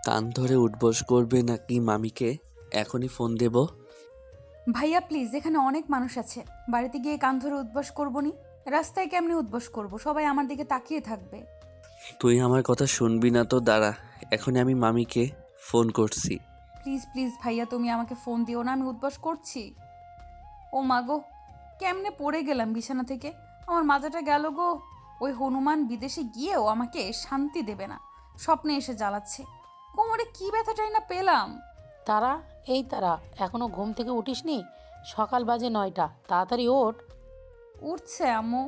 কান ধরে উঠবস করবে নাকি মামিকে? এখনই ফোন দেব। ভাইয়া প্লিজ, এখানে অনেক মানুষ আছে। বাড়িতে গিয়ে কান ধরে উঠবস করবো নি? রাস্তায় কেমনি উঠবস করব? সবাই আমার দিকে তাকিয়ে থাকবে। তুই আমার কথা শুনবি না তো দাঁড়া, এখনই আমি মামিকে ফোন করছি। প্লিজ প্লিজ ভাইয়া, তুমি আমাকে ফোন দিও না, আমি উঠবস করছি। ও মা গো, কেমনে পড়ে গেলাম বিছানা থেকে। আমার মাথাটা গেল গো। ওই হনুমান বিদেশে গিয়েও আমাকে শান্তি দেবে না, স্বপ্নে এসে জ্বালাচ্ছে। কোমরে কি ব্যথাটাই না পেলাম। তারা, এই তারা, এখনো ঘুম থেকে উঠিসনি? সকাল বাজে 9টা, তাড়াতাড়ি ওঠ। উঠছে আম্মু।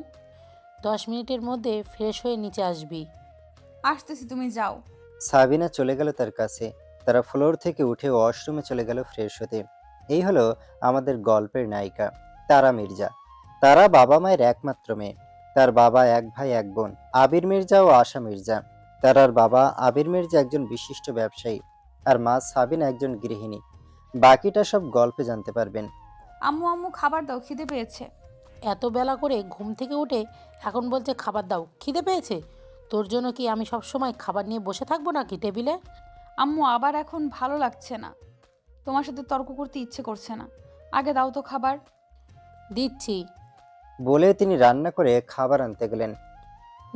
10 মিনিটের মধ্যে ফ্রেশ হয়ে নিচে আসবি। আসতেছি, তুমি যাও। সাবিনা চলে গেল তার কাছে। তারা ফ্লোর থেকে উঠে ওয়াশরুমে চলে গেল ফ্রেশ হতে। এই হলো আমাদের গল্পের নায়িকা, তারা মির্জা। তারা বাবা মায়ের একমাত্র মেয়ে। তার বাবা এক ভাই এক বোন, আবির মির্জা ও আশা মির্জা। তারার বাবা আবির মির্জা একজন বিশিষ্ট ব্যবসায়ী, আর মা সাবিনা একজন গৃহিণী। বাকিটা সব গল্পে জানতে পারবেন। আম্মু আম্মু, খাবার দাও, খিদে পেয়েছে। এত বেলা করে ঘুম থেকে উঠে এখন বলছে খাবার দাও, খিদে পেয়েছে? তোর জন্য কি আমি সব সময় খাবার নিয়ে বসে থাকবো নাকি টেবিলে? আম্মু আবার এখন ভালো লাগছে না, তোমার সাথে তর্ক করতে ইচ্ছে করছে না। আগে দাও তো খাবার। দিচ্ছি। বলে তিনি রান্না করে খাবার আনতে গেলেন।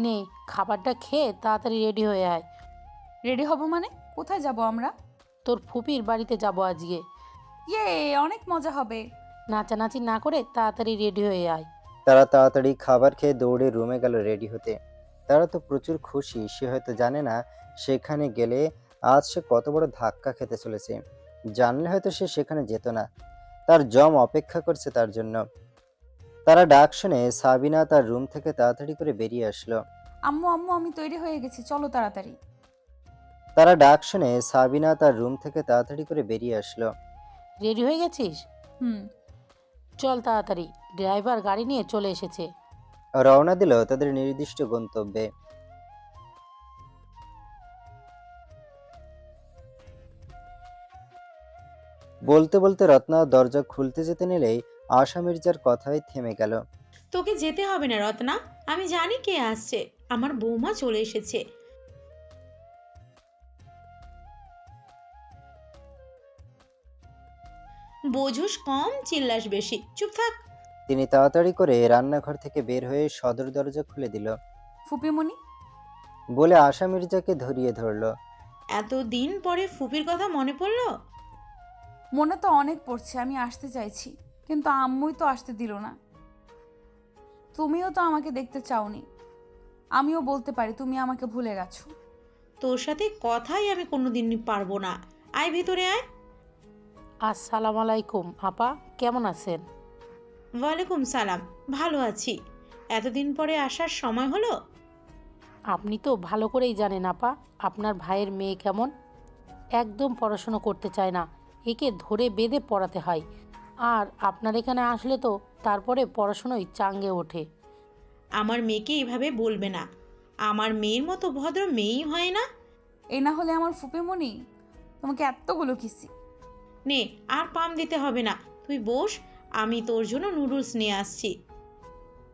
নে, খাবারটা খেয়ে তাড়াতাড়ি রেডি হয়ে আয়। রেডি হব মানে? কোথায় যাব আমরা? তোর ফুপির বাড়িতে যাবো আজকে। ইয়ে, অনেক মজা হবে। নাচানাচি না করে তাড়াতাড়ি রেডি হয়ে আয়। তারা তাড়াতাড়ি খাবার খেয়ে দৌড়ে রুমে গেল রেডি হতে। তারা তো প্রচুর খুশি, সে হয়তো জানে না সেখানে গেলে আজ সে কত বড় ধাক্কা খেতে চলেছে। জানলে হয়তো সে সেখানে যেত না। তার জম অপেক্ষা করছে তার জন্য। তারা ডাক শুনে সাবিনা তার রুম থেকে তাড়াতাড়ি করে বেরিয়ে আসলো। আম্মু আম্মু, আমি তৈরি হয়ে গেছি, চলো তাড়াতাড়ি। তারা ডাক শুনে সাবিনা তার রুম থেকে তাড়াতাড়ি করে বেরিয়ে আসলো। রেডি হয়ে গেছিস? হুম। চল তাড়াতাড়ি, ড্রাইভার গাড়ি নিয়ে চলে এসেছে। রওনা দিল তাদের নির্দিষ্ট গন্তব্যে। বলতে বলতে রত্না দরজা খুলতে যেতে নিলেই আশা মির্জার কথাই থেমে গেল। তোকে যেতে হবে না রত্না, আমি জানি কে আসছে। আমার বৌমা চলে এসেছে। বোঝোস কম, চিল্লাস বেশি, চুপ থাক। তিনি তাড়াতাড়ি করে রান্নাঘর থেকে বের হয়ে সদর দরজা খুলে দিল। ফুপিমণি। বলে আশা মির্জাকে ধরিয়ে ধরল। এতদিন পরে ফুপির কথা মনে পড়লো? মনে তো অনেক পড়ছে, আমি আসতে চাইছি, কিন্তু আম্মুই তো আসতে দিল না। তুমিও তো আমাকে দেখতে চাওনি। আমিও বলতে পারি তুমি আমাকে ভুলে গেছো। তোর সাথে কথাই আমি কোনোদিনই পারবো না। আয় ভিতরে আয়। আসসালামু আলাইকুম আপা, কেমন আছেন? ওয়ালাইকুম সালাম। ভালো আছি। এতদিন পরে আসার সময় হলো? আপনি তো ভালো করেই জানেন আপা, আপনার ভাইয়ের মেয়ে কেমন। একদম পড়াশুনো করতে চায় না, একে ধরে বেঁধে পড়াতে হয়। আর আপনার এখানে আসলে তো তারপরে পড়াশুনোই চাঙ্গে ওঠে। আমার মেয়েকে এইভাবে বলবে না। আমার মেয়ের মতো ভদ্র মেয়েই হয় না। এই না হলে আমার ফুপিমণি, তোমাকে এতগুলো কিসি। নে, আর পাম দিতে হবে না, তুই বস। আমি তোর জন্য নুডলস নিয়ে আসছি।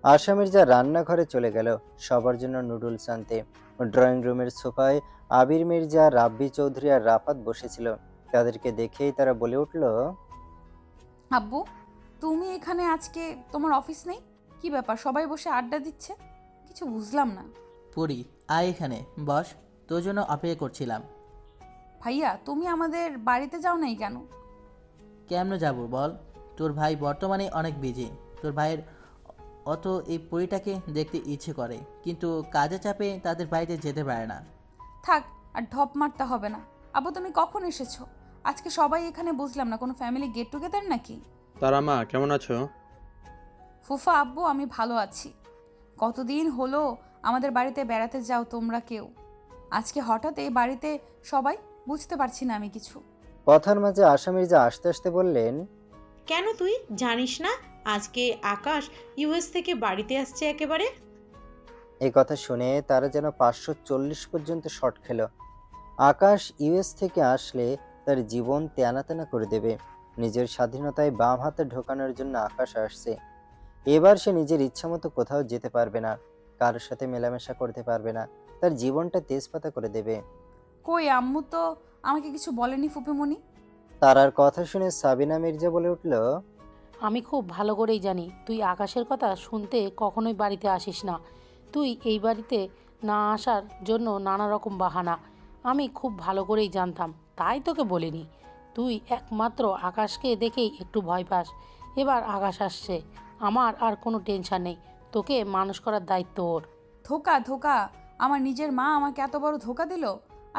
আশা মির্জা রান্নাঘরে চলে গেল সবার জন্য নুডলস আনতে। ড্রয়িং রুমের সোফায় আবির মির্জা, রাব্বি চৌধুরী আর রাফাত বসেছিল। তাদেরকে দেখেই তারা বলে উঠল, আব্বু, তুমি এখানে আজকে? তোমার অফিস নেই? কি ব্যাপার, সবাই বসে আড্ডা দিচ্ছে? কিছু বুঝলাম না। পড়ি, আয় এখানে বস, তোর জন্য অপেক্ষা করছিলাম। ভাইয়া, তুমি আমাদের বাড়িতে যাও নাই কেন? কেমনে যাব বল? তোর ভাই বর্তমানে অনেক বিজি। তোর ভাইয়ের অত এই পরীটাকে দেখতে ইচ্ছে করে, কিন্তু কাজের চাপে তাদের বাড়িতে যেতে পারে না। থাক, আর ঢপ মারতে হবে না। আব্বু, তুমি কখন এসেছো? আজকে সবাই এখানে বুঝলাম না, কোনো ফ্যামিলি গেট টুগেদার নাকি? তারা মা কেমন আছো? ফুফা, আব্বু, আমি ভালো আছি। কতদিন হলো আমাদের বাড়িতে বেড়াতে যাও তোমরা কেউ। আজকে হঠাৎ এই বাড়িতে সবাই, বুঝতে পারছি না আমি কিছু। কথার মাঝে আশা মির্জা আস্তে আস্তে বললেন, কেন তুই জানিস না আজকে আকাশ ইউএস থেকে বাড়িতে আসছে একেবারে? এই কথা শুনে তারা যেন 540 পর্যন্ত শট খেল। আকাশ ইউএস থেকে আসলে তার জীবন তেনা তেনা করে দেবে। নিজের স্বাধীনতায় বাম হাতে ঢোকানোর জন্য আকাশ আসছে। এবার সে নিজের ইচ্ছা মতো কোথাও যেতে পারবে না, কারোর সাথে মেলামেশা করতে পারবে না। তার জীবনটা তেজপাতা করে দেবে। কই, আম্মু তো আমাকে কিছু বলেনি ফুপিমণি? তারার কথা শুনে সাবিনা মির্জা বলে উঠল, আমি খুব ভালো করেই জানি তুই আকাশের কথা শুনতে কখনোই বাড়িতে আসিস না। তুই এই বাড়িতে না আসার জন্য নানা রকম বাহানা আমি খুব ভালো করেই জানতাম, তাই তোকে বলিনি। তুই একমাত্র আকাশকে দেখেই একটু ভয় পাস। এবার আকাশ আসছে, আমার আর কোনো টেনশন নেই। তোকে মানুষ করার দায়িত্ব ওর। ধোকা ধোকা! আমার নিজের মা আমাকে এত বড় ধোকা দিল।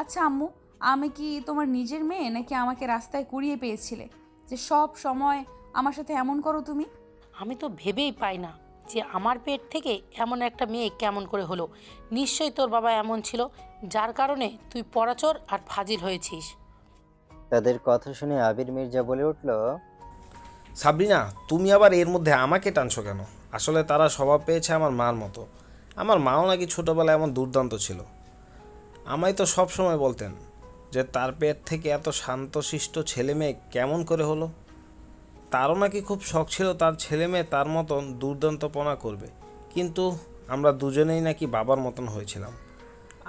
আচ্ছা আম্মু, আমি কি তোমার নিজের মেয়ে, নাকি আমাকে রাস্তায় কুড়িয়ে পেয়েছিলে যে সব সময় আমার সাথে এমন করো তুমি? আমি তো ভেবেই পাই না যে আমার পেট থেকে এমন একটা মেয়ে কেমন করে হলো। নিশ্চয়ই তোর বাবা এমন ছিল, যার কারণে তুই পরাচর আর ফাজিল হয়েছিস। তাদের কথা শুনে আবির মির্জা বলে উঠল, সাবরিনা, তুমি আবার এর মধ্যে আমাকে টানছো কেন? আসলে তারা স্বভাব পেয়েছে আমার মার মতো। আমার মাও নাকি ছোটোবেলায় এমন দুর্দান্ত ছিল। আমায় তো সব সময় বলতেন যে তার পেট থেকে এত শান্তশিষ্ট ছেলে মেয়ে কেমন করে হলো। তারও নাকি খুব শখ ছিল তার ছেলে মেয়ে তার মতন দুর্দান্তপনা করবে। কিন্তু আমরা দুজনেই নাকি বাবার মতন হয়েছিলাম।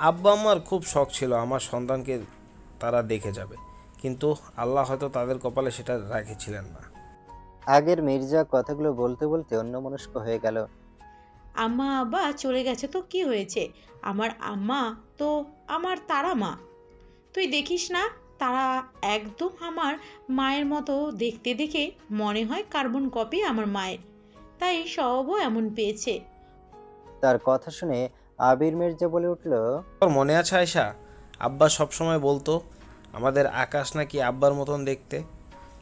আব্বা আম্মার খুব শখ ছিল আমার সন্তানকে তারা দেখে যাবে, কিন্তু আল্লাহ হয়তো তাদের কপালে সেটা রেখেছিলেন না। আগের মির্জা কথাগুলো বলতে বলতে অন্যমনস্ক হয়ে গেল। আম্মা আব্বা চলে গেছে তো কি হয়েছে? আমার আম্মা তো আমার তারা মা। তুই দেখিস না, তারা একদম আমার মায়ের মতো দেখতে, দেখে মনে হয় কার্বন কপি আমার মায়ের, তাই স্বভাবও এমন পেয়েছে। তার কথা শুনে আবির মির্জা বলে উঠল, তোর মনে আছে আয়শা, আব্বা সবসময় বলতো আমাদের আকাশ নাকি আব্বার মতন দেখতে।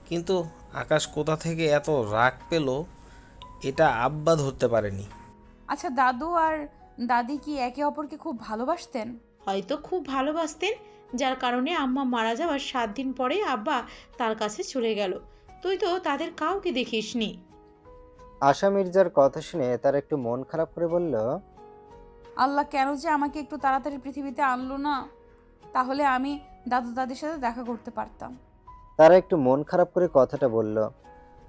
কিন্তু আকাশ কোথা থেকে এত রাগ পেল এটা আব্বা ধরতে পারেনি। আচ্ছা, দাদু আর দাদি কি একে অপরকে খুব ভালোবাসতেন? হয়তো খুব ভালোবাসতেন, যার কারণে আম্মা মারা যাওয়ার 7 দিন পরে আব্বা তার কাছে চলে গেল। তুই তো তাদের কাউকে দেখিসনি। আশা মির্জার কথা শুনে তার একটু মন খারাপ করে বলল, আল্লাহ কেন যে আমাকে একটু তাড়াতাড়ি পৃথিবীতে আনলো না, তাহলে আমি দাদু দাদির সাথে দেখা করতে পারতাম। তারা একটু মন খারাপ করে কথাটা বলল।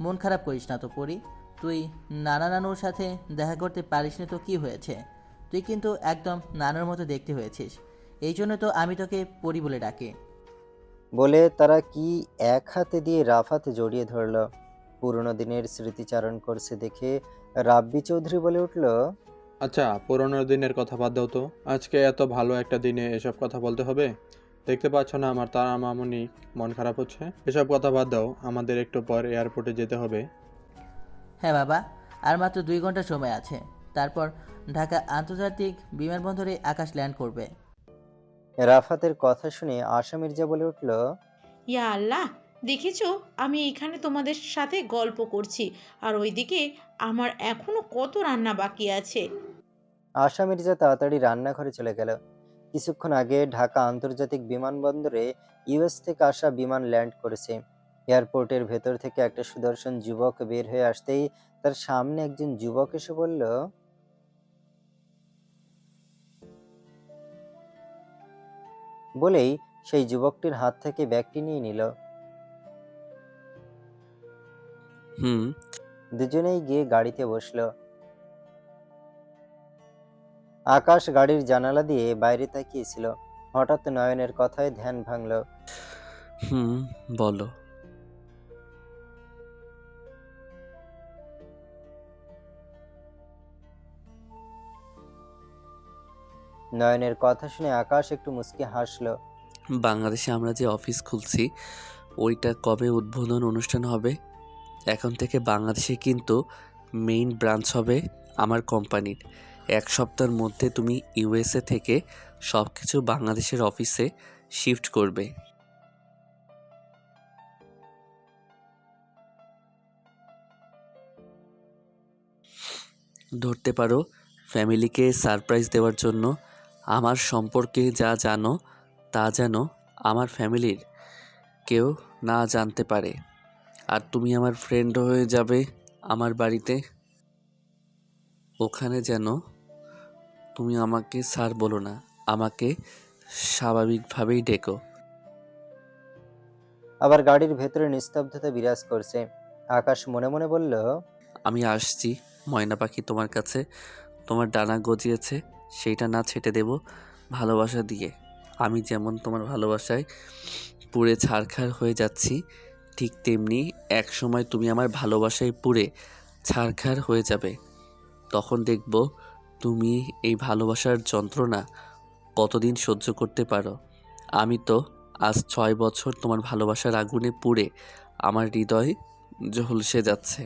মন খারাপ করিস না তো পরি। তুই নানা নানুর সাথে দেখা করতে পারিস না তো কি হয়েছে? তুই কিন্তু একদম নানুর মতো দেখতে হয়েছিস। এই জন্য তো আমি তোকে পরি বলে ডাকি। বলে তারা কি এক হাতে দিয়ে রাফাতে জড়িয়ে ধরল। পুরনো দিনের স্মৃতিচারণ করছে দেখে রাব্বি চৌধুরী বলে উঠল, আচ্ছা, পুরোনো দিনের কথা বাদ দাও তো। আজকে এত ভালো একটা দিনে এসব কথা বলতে হবে? দেখতে পাচ্ছ না আমার তারা মামুনি মন খারাপ হচ্ছে? এসব কথা বাদ দাও, আমাদের একটু পর এয়ারপোর্টে যেতে হবে। হ্যাঁ বাবা, আর মাত্র 2 ঘন্টা সময় আছে। তারপর ঢাকা আন্তর্জাতিক বিমানবন্দরে আকাশ ল্যান্ড করবে। রাফাতের কথা শুনে আশা মির্জা বলে উঠল, ইয়া আল্লাহ, দেখেছো আমি এখানে তোমাদের সাথে গল্প করছি, আর ওইদিকে আমার এখনো কত রান্না বাকি আছে। আশা মির্জা তাড়াতাড়ি রান্নাঘরে চলে গেল। কিছুক্ষণ আগে ঢাকা আন্তর্জাতিক বিমানবন্দরে ইউএস থেকে আসা বিমান ল্যান্ড করেছে। এয়ারপোর্টের ভেতর থেকে একটা সুদর্শন যুবক বের হয়ে আসতেই তার সামনে একজন যুবক এসে বলল, বলেই সেই যুবকটির হাত থেকে ব্যাগটি নিয়ে নিল। হুম। দুজনেই গিয়ে গাড়িতে বসলো। আকাশ গাড়ির জানালা দিয়ে বাইরে তাকিয়েছিল। হঠাৎ নয়নের কথায় ধ্যান ভাঙল। হুম, বলো। নয়নের কথা শুনে আকাশ একটু মুচকি হাসলো। বাংলাদেশে আমরা যে অফিস খুলছি ওইটা কবে উদ্বোধন অনুষ্ঠান হবে? এখন থেকে বাংলাদেশে কিন্তু মেইন ব্রাঞ্চ হবে আমার কোম্পানির। 1 সপ্তাহের মধ্যে তুমি ইউএসএ থেকে সব কিছু বাংলাদেশের অফিসে শিফট করবে। ধরতে পারো ফ্যামিলিকে সারপ্রাইজ দেওয়ার জন্য আমার সম্পর্কে যা জানো তা যেন আমার ফ্যামিলির কেউ না জানতে পারে। আর তুমি আমার ফ্রেন্ড হয়ে যাবে আমার বাড়িতে। ওখানে যেন তুমি আমাকে স্যার বলো না, আমাকে স্বাভাবিকভাবেই ডেকো। আবার গাড়ির ভেতরে নিস্তব্ধতা বিরাজ করছে। আকাশ মনে মনে বলল, আমি আসছি ময়না পাখি তোমার কাছে। তোমার ডানা গজিয়েছে, সেইটা না ছেটে দেব ভালোবাসা দিয়ে। আমি যেমন তোমার ভালোবাসায় পুড়ে ছারখার হয়ে যাচ্ছি, ঠিক তেমনি এক সময় তুমি আমার ভালোবাসায় পুড়ে ছারখার হয়ে যাবে। তখন দেখব তুমি এই ভালোবাসার যন্ত্রণা কতদিন সহ্য করতে পারো। আমি তো আজ 6 বছর তোমার ভালোবাসার আগুনে পুড়ে আমার হৃদয় ঝলসে যাচ্ছে।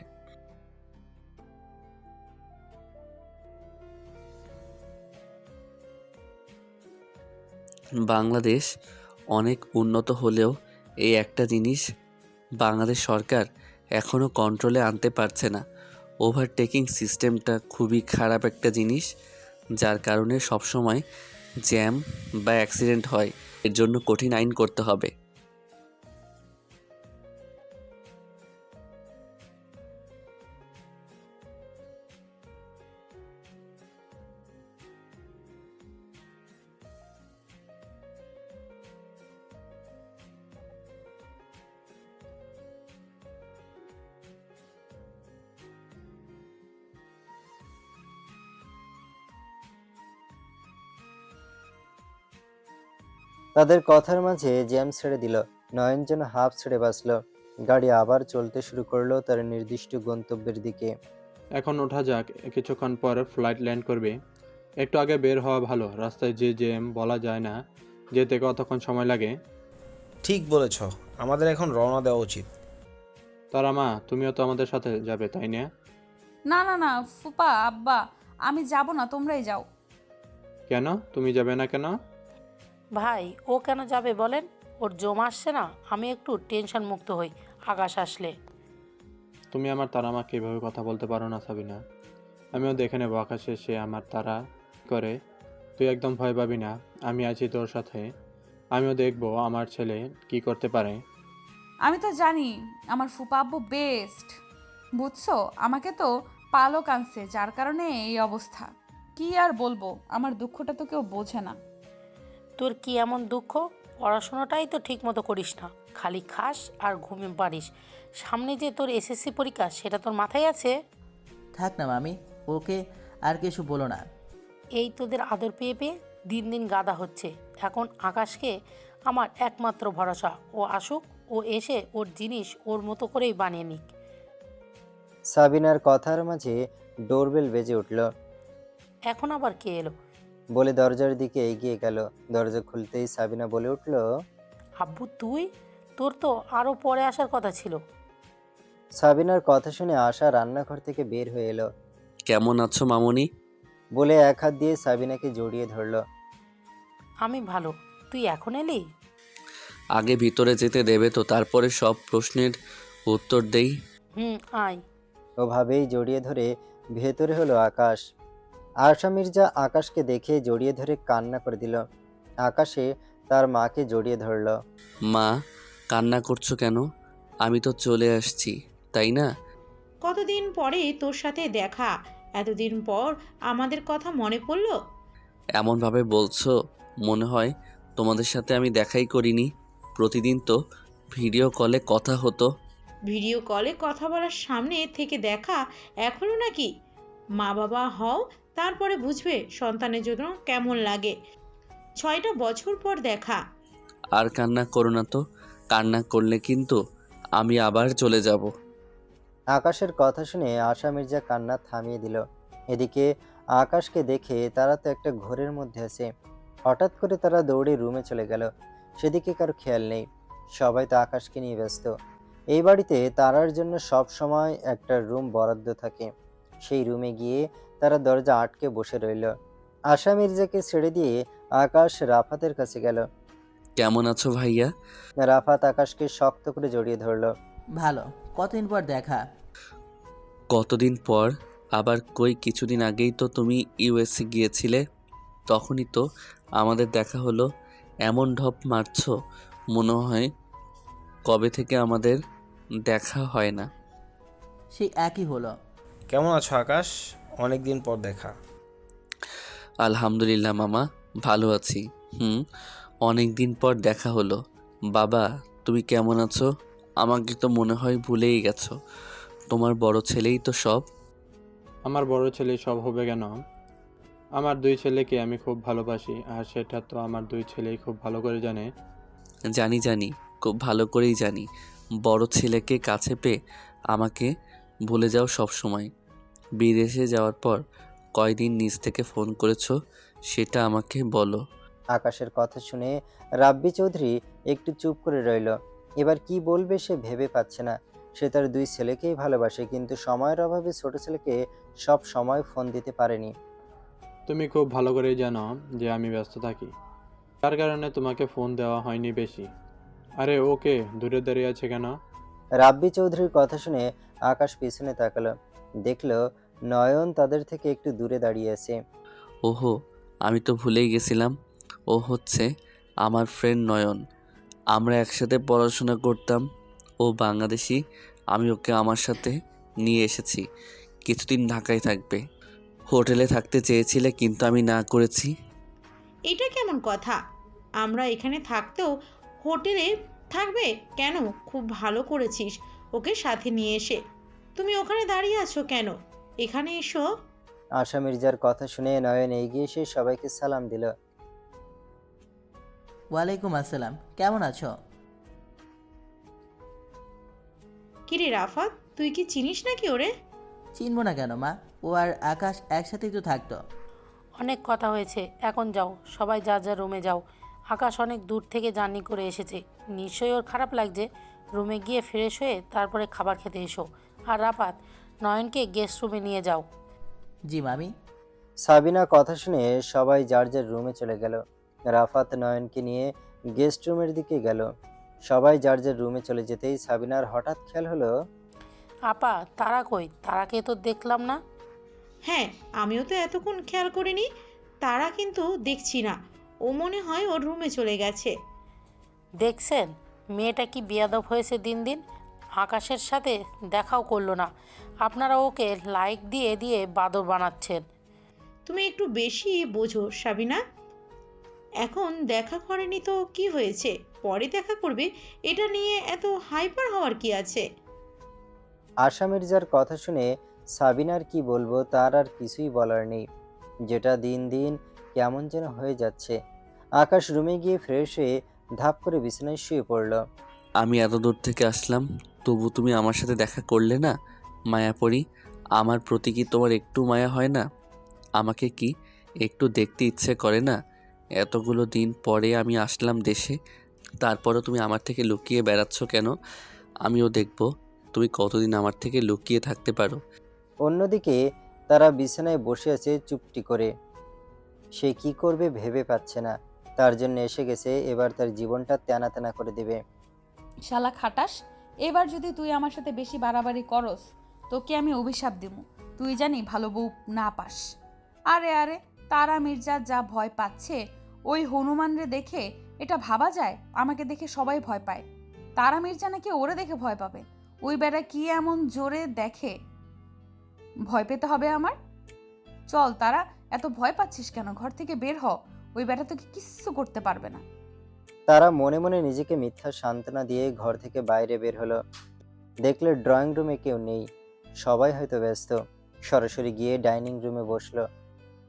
বাংলাদেশ অনেক উন্নত হলেও এই একটা জিনিস বাংলাদেশ সরকার এখনও কন্ট্রোলে আনতে পারছে না। ওভারটেকিং সিস্টেমটা খুবই খারাপ একটা জিনিস, যার কারণে সবসময় জ্যাম বা অ্যাক্সিডেন্ট হয়। এর জন্য কঠিন আইন করতে হবে। তাদের কথার মাঝে জ্যাম ছেড়ে দিল। নয়ন যেন হাঁপ ছেড়ে বাঁচল। গাড়ি আবার চলতে শুরু করলো তার নির্দিষ্ট গন্তব্যের দিকে। এখন ওঠা যাক, কিছুক্ষণ পর ফ্লাইট ল্যান্ড করবে। একটু আগে বের হওয়া ভালো, রাস্তায় যে জ্যাম বলা যায় না যেতে কতক্ষণ সময় লাগে। ঠিক বলেছ, আমাদের এখন রওনা দেওয়া উচিত। তারা মা, তুমিও তো আমাদের সাথে যাবে তাই না? না না না ফুপা আব্বা, আমি যাব না, তোমরাই যাও। কেন তুমি যাবে না কেন? ভাই ও কেন যাবে বলেন? ওর জমা আসছে না, আমি একটু টেনশন মুক্ত হই আকাশ আসলে। তুমি আমার তারা মাকে এভাবে কথা বলতে পারো না সাবিনা। আমিও দেখে নেবো আকাশে সে আমার তারা করে। তুই একদম ভয় পাবি না, আমি আছি তোর সাথে। আমিও দেখবো আমার ছেলে কি করতে পারে। আমি তো জানি আমার ফুপা আব্বু বেস্ট, বুঝছো? আমাকে তো পালক আনছে, যার কারণে এই অবস্থা। কি আর বলবো, আমার দুঃখটা তো কেউ বোঝে না। তোর কি এমন দুঃখ? পড়াশোনাটাই তো ঠিক মতো করিস না, খালি খাস আর ঘুমিয়ে পারিস। সামনে যে তোর এসএসসি পরীক্ষা, সেটা তোর মাথায় আছে? থাক না মামি, ওকে আর কিছু বলো না। এই তোদের আদর পেয়ে পেয়ে দিন দিন গাদা হচ্ছে। এখন আকাশকে আমার একমাত্র ভরসা। ও আসুক, ও এসে ওর জিনিস ওর মতো করেই বানিয়ে নিক। সাবিনার কথার মাঝে ডোরবেল বেজে উঠল। এখন আবার কে এলো? বলে দরজার দিকে এগিয়ে গেল। দরজা খুলতেই সাবিনা বলে উঠল, আব্বু তুই? তোর তো আরও পরে আসার কথা ছিল। সাবিনার কথা শুনে আশা রান্নাঘর থেকে বের হয়ে এলো। কেমন আছো মামুনি? বলে এক হাত দিয়ে সাবিনাকে জড়িয়ে ধরল। আমি ভালো, তুই এখন এলি? আগে ভিতরে যেতে দেবে তো, তারপরে সব প্রশ্নের উত্তর দেই। আয়। ওভাবেই জড়িয়ে ধরে ভেতরে হলো আকাশ। আশা মির্জা আকাশকে দেখে জড়িয়ে ধরে কান্না করে দিল। আকাশে তার মাকে জড়িয়ে ধরল। মা, কান্না করছো কেন? আমি তো চলে আসছি, তাই না? কতদিন পরে তোর সাথে দেখা, এতদিন পর আমাদের কথা মনে পড়লো। এমনভাবে বলছো, মনে হয় তোমাদের সাথে আমি দেখাই করিনি। প্রতিদিন তো ভিডিও কলে কথা হতো। ভিডিও কলে কথা বলার সামনে থেকে দেখা এখনো নাকি? মা বাবা হও, তারপরে বুঝবে সন্তানের জন্য কেমন লাগে। 6টা বছর পর দেখা। আর কান্না করো না তো, কান্না করলে কিন্তু আমি আবার চলে যাব। আকাশের কথা শুনে আশা মির্জা কান্না থামিয়ে দিল। এদিকে আকাশকে দেখে তারা তো একটা ঘোরের মধ্যে আছে। হঠাৎ করে তারা দৌড়ে রুমে চলে গেল। সেদিকে কারো খেয়াল নেই, সবাই তো আকাশকে নিয়ে ব্যস্ত। এই বাড়িতে তারার জন্য সব সময় একটা রুম বরাদ্দ থাকে। সেই রুমে গিয়ে তারা দরজা আটকে বসে রইল। আশা মির্জাকে ছেড়ে দিয়ে আকাশ রাফাতের কাছে গেল। কেমন আছো ভাইয়া? রাফাত আকাশকে শক্ত করে জড়িয়ে ধরল। ভালো, কতদিন পর দেখা। কতদিন পর আবার কই? কিছুদিন আগেই তো তুমি ইউএসএ গিয়েছিলে, তখনই তো আমাদের দেখা হলো। এমন ঢপ মারছো, মনে হয় কবে থেকে আমাদের দেখা হয় না। সেই একই হলো। কেমন আছো আকাশ? অনেক দিন পর দেখা। আলহামদুলিল্লাহ মামা, ভালো আছি। অনেক দিন পর দেখা হলো। বাবা, তুমি কেমন আছো? আমাকে তো মনে হয় ভুলেই গেছো। তোমার বড় ছেলেই তো সব। আমার বড় ছেলে সব হবে কেন? আমার 2 ছেলেকে আমি খুব ভালোবাসি, আর সেটা তো আমার 2 ছেলেই খুব ভালো করে জানে। জানি জানি, খুব ভালো করেই জানি বড় ছেলেকে কাছে পেয়ে আমাকে ভুলে যাও সব সময়। বিদেশে যাওয়ার পর কয়দিন নিজ থেকে ফোন করেছো সেটা আমাকে বলো। আকাশের কথা শুনে রাব্বি চৌধুরী একটু চুপ করে রইল। এবার কি বলবে সে ভেবে পাচ্ছে না। সে তার দুই ছেলেকেই ভালোবাসে, কিন্তু সময়ের অভাবে ছোট ছেলেকে সব সময় ফোন দিতে পারেনি। তুমি খুব ভালো করেই জানো যে আমি ব্যস্ত থাকি, তার কারণে তোমাকে ফোন দেওয়া হয়নি বেশি। আরে ওকে, দূরে দাঁড়িয়ে আছে কেন? রাব্বি চৌধুরীর কথা শুনে আকাশ পিছনে তাকালো, দেখলো নয়ন তাদের থেকে একটু দূরে দাঁড়িয়ে আছে। ওহো, আমি তো ভুলেই গেছিলাম। ও হচ্ছে আমার ফ্রেন্ড নয়ন। আমরা একসাথে পড়াশোনা করতাম। ও বাংলাদেশি, আমি ওকে আমার সাথে নিয়ে এসেছি। কিছুদিন ঢাকায় থাকবে। হোটেলে থাকতে চেয়েছিলে কিন্তু আমি না করেছি। এটা কেমন কথা? আমরা এখানে থাকতেও হোটেলে থাকবে কেন? খুব ভালো করেছিস ওকে সাথে নিয়ে এসে। তুমি ওখানে দাঁড়িয়ে আছো কেন? এখানে এসো। আশা মির্জার কথা শুনে নয়ন এগিয়ে এসে সবাইকে সালাম দিল। ওয়ালাইকুম আসসালাম, কেমন আছো? কিরে রাফাত, তুই কি চিনিস নাকি ওরে? চিনবো না কেন মা, ও আর আকাশ একসাথেই তো থাকতো। অনেক কথা হয়েছে, এখন যাও, সবাই যার যার রুমে যাও। আকাশ অনেক দূর থেকে জার্নি করে এসেছে, নিশ্চয়ই ওর খারাপ লাগছে। রুমে গিয়ে ফ্রেশ হয়ে তারপরে খাবার খেতে এসো। আর রাপাত, নয়নকে গেস্ট রুমে নিয়ে যাও। জি মামি। সাবিনা কথা শুনে সবাই যার যার রুমে চলে গেল। রাফাত নয়নকে নিয়ে গেস্ট রুমের দিকে গেল। সবাই যার যার রুমে চলে যেতেই সাবিনার হঠাৎ খেয়াল হলো, আপা, তারা কই? তারাকে তো দেখলাম না। হ্যাঁ, আমিও তো এতক্ষণ খেয়াল করিনি। তারা কিন্তু দেখছি না। ও মনে হয় ওর রুমে চলে গেছে। দেখছেন মেয়েটা কি বেয়াদব হয়েছে দিন দিন। আকাশের সাথে দেখাও করলো না। আপনারা ওকে লাইক দিয়ে দিয়ে বাদর বানাচ্ছেন। তুমি একটু বেশি বোঝো সাবিনা। এখন দেখা করেনি তো কি হয়েছে, পরে দেখা করবে। এটা নিয়ে এত হাইপার হওয়ার কি আছে? আশা মির্জার কথা শুনে সাবিনার কি বলবো, তার আর কিছুই বলার নেই। যেটা দিন দিন কেমন যেন হয়ে যাচ্ছে। আকাশ রুমে গিয়ে ফ্রেশ হয়ে ধাপ করে বিছানায় শুয়ে পড়ল। আমি এত দূর থেকে আসলাম, তবু তুমি আমার সাথে দেখা করলে না। মায়াপরি, আমার প্রতি কি তোমার একটু মায়া হয় না? আমাকে কি একটু দেখতে ইচ্ছে করে না? এতগুলো দিন পরে আমি আসলাম দেশে, তারপরও তুমি আমার থেকে লুকিয়ে বেড়াচ্ছ কেন? আমিও দেখব তুমি কতদিন আমার থেকে লুকিয়ে থাকতে পারো। অন্যদিকে তারা বিছানায় বসে আছে চুপটি করে। সে কি করবে ভেবে পাচ্ছে না। তার জন্য এসে গেছে, এবার তার জীবনটা তেনা তেনা করে দেবে। শালা খাটাস, এবার যদি তুই আমার সাথে বেশি বাড়াবাড়ি করস তোকে আমি অভিশাপ দেবো। তুই জানি ভালো বউ না পাস। আরে আরে, তারা মির্জা যা ভয় পাচ্ছে ওই হনুমানরে দেখে, এটা ভাবা যায়? আমাকে দেখে সবাই ভয় পায়, তারা মির্জা নাকি ওরে দেখে ভয় পাবে? ওই বেটা কি এমন জোরে দেখে ভয় পেতে হবে আমার? চল তারা, এত ভয় পাচ্ছিস কেন? ঘর থেকে বের হ, ওই বেটা তোকে কিচ্ছু করতে পারবে না। তারা মনে মনে নিজেকে মিথ্যা সান্ত্বনা দিয়ে ঘর থেকে বাইরে বের হলো। দেখলে ড্রয়িং রুমে কেউ নেই, সবাই হয়তো ব্যস্ত। সরাসরি গিয়ে ডাইনিং রুমে বসলো।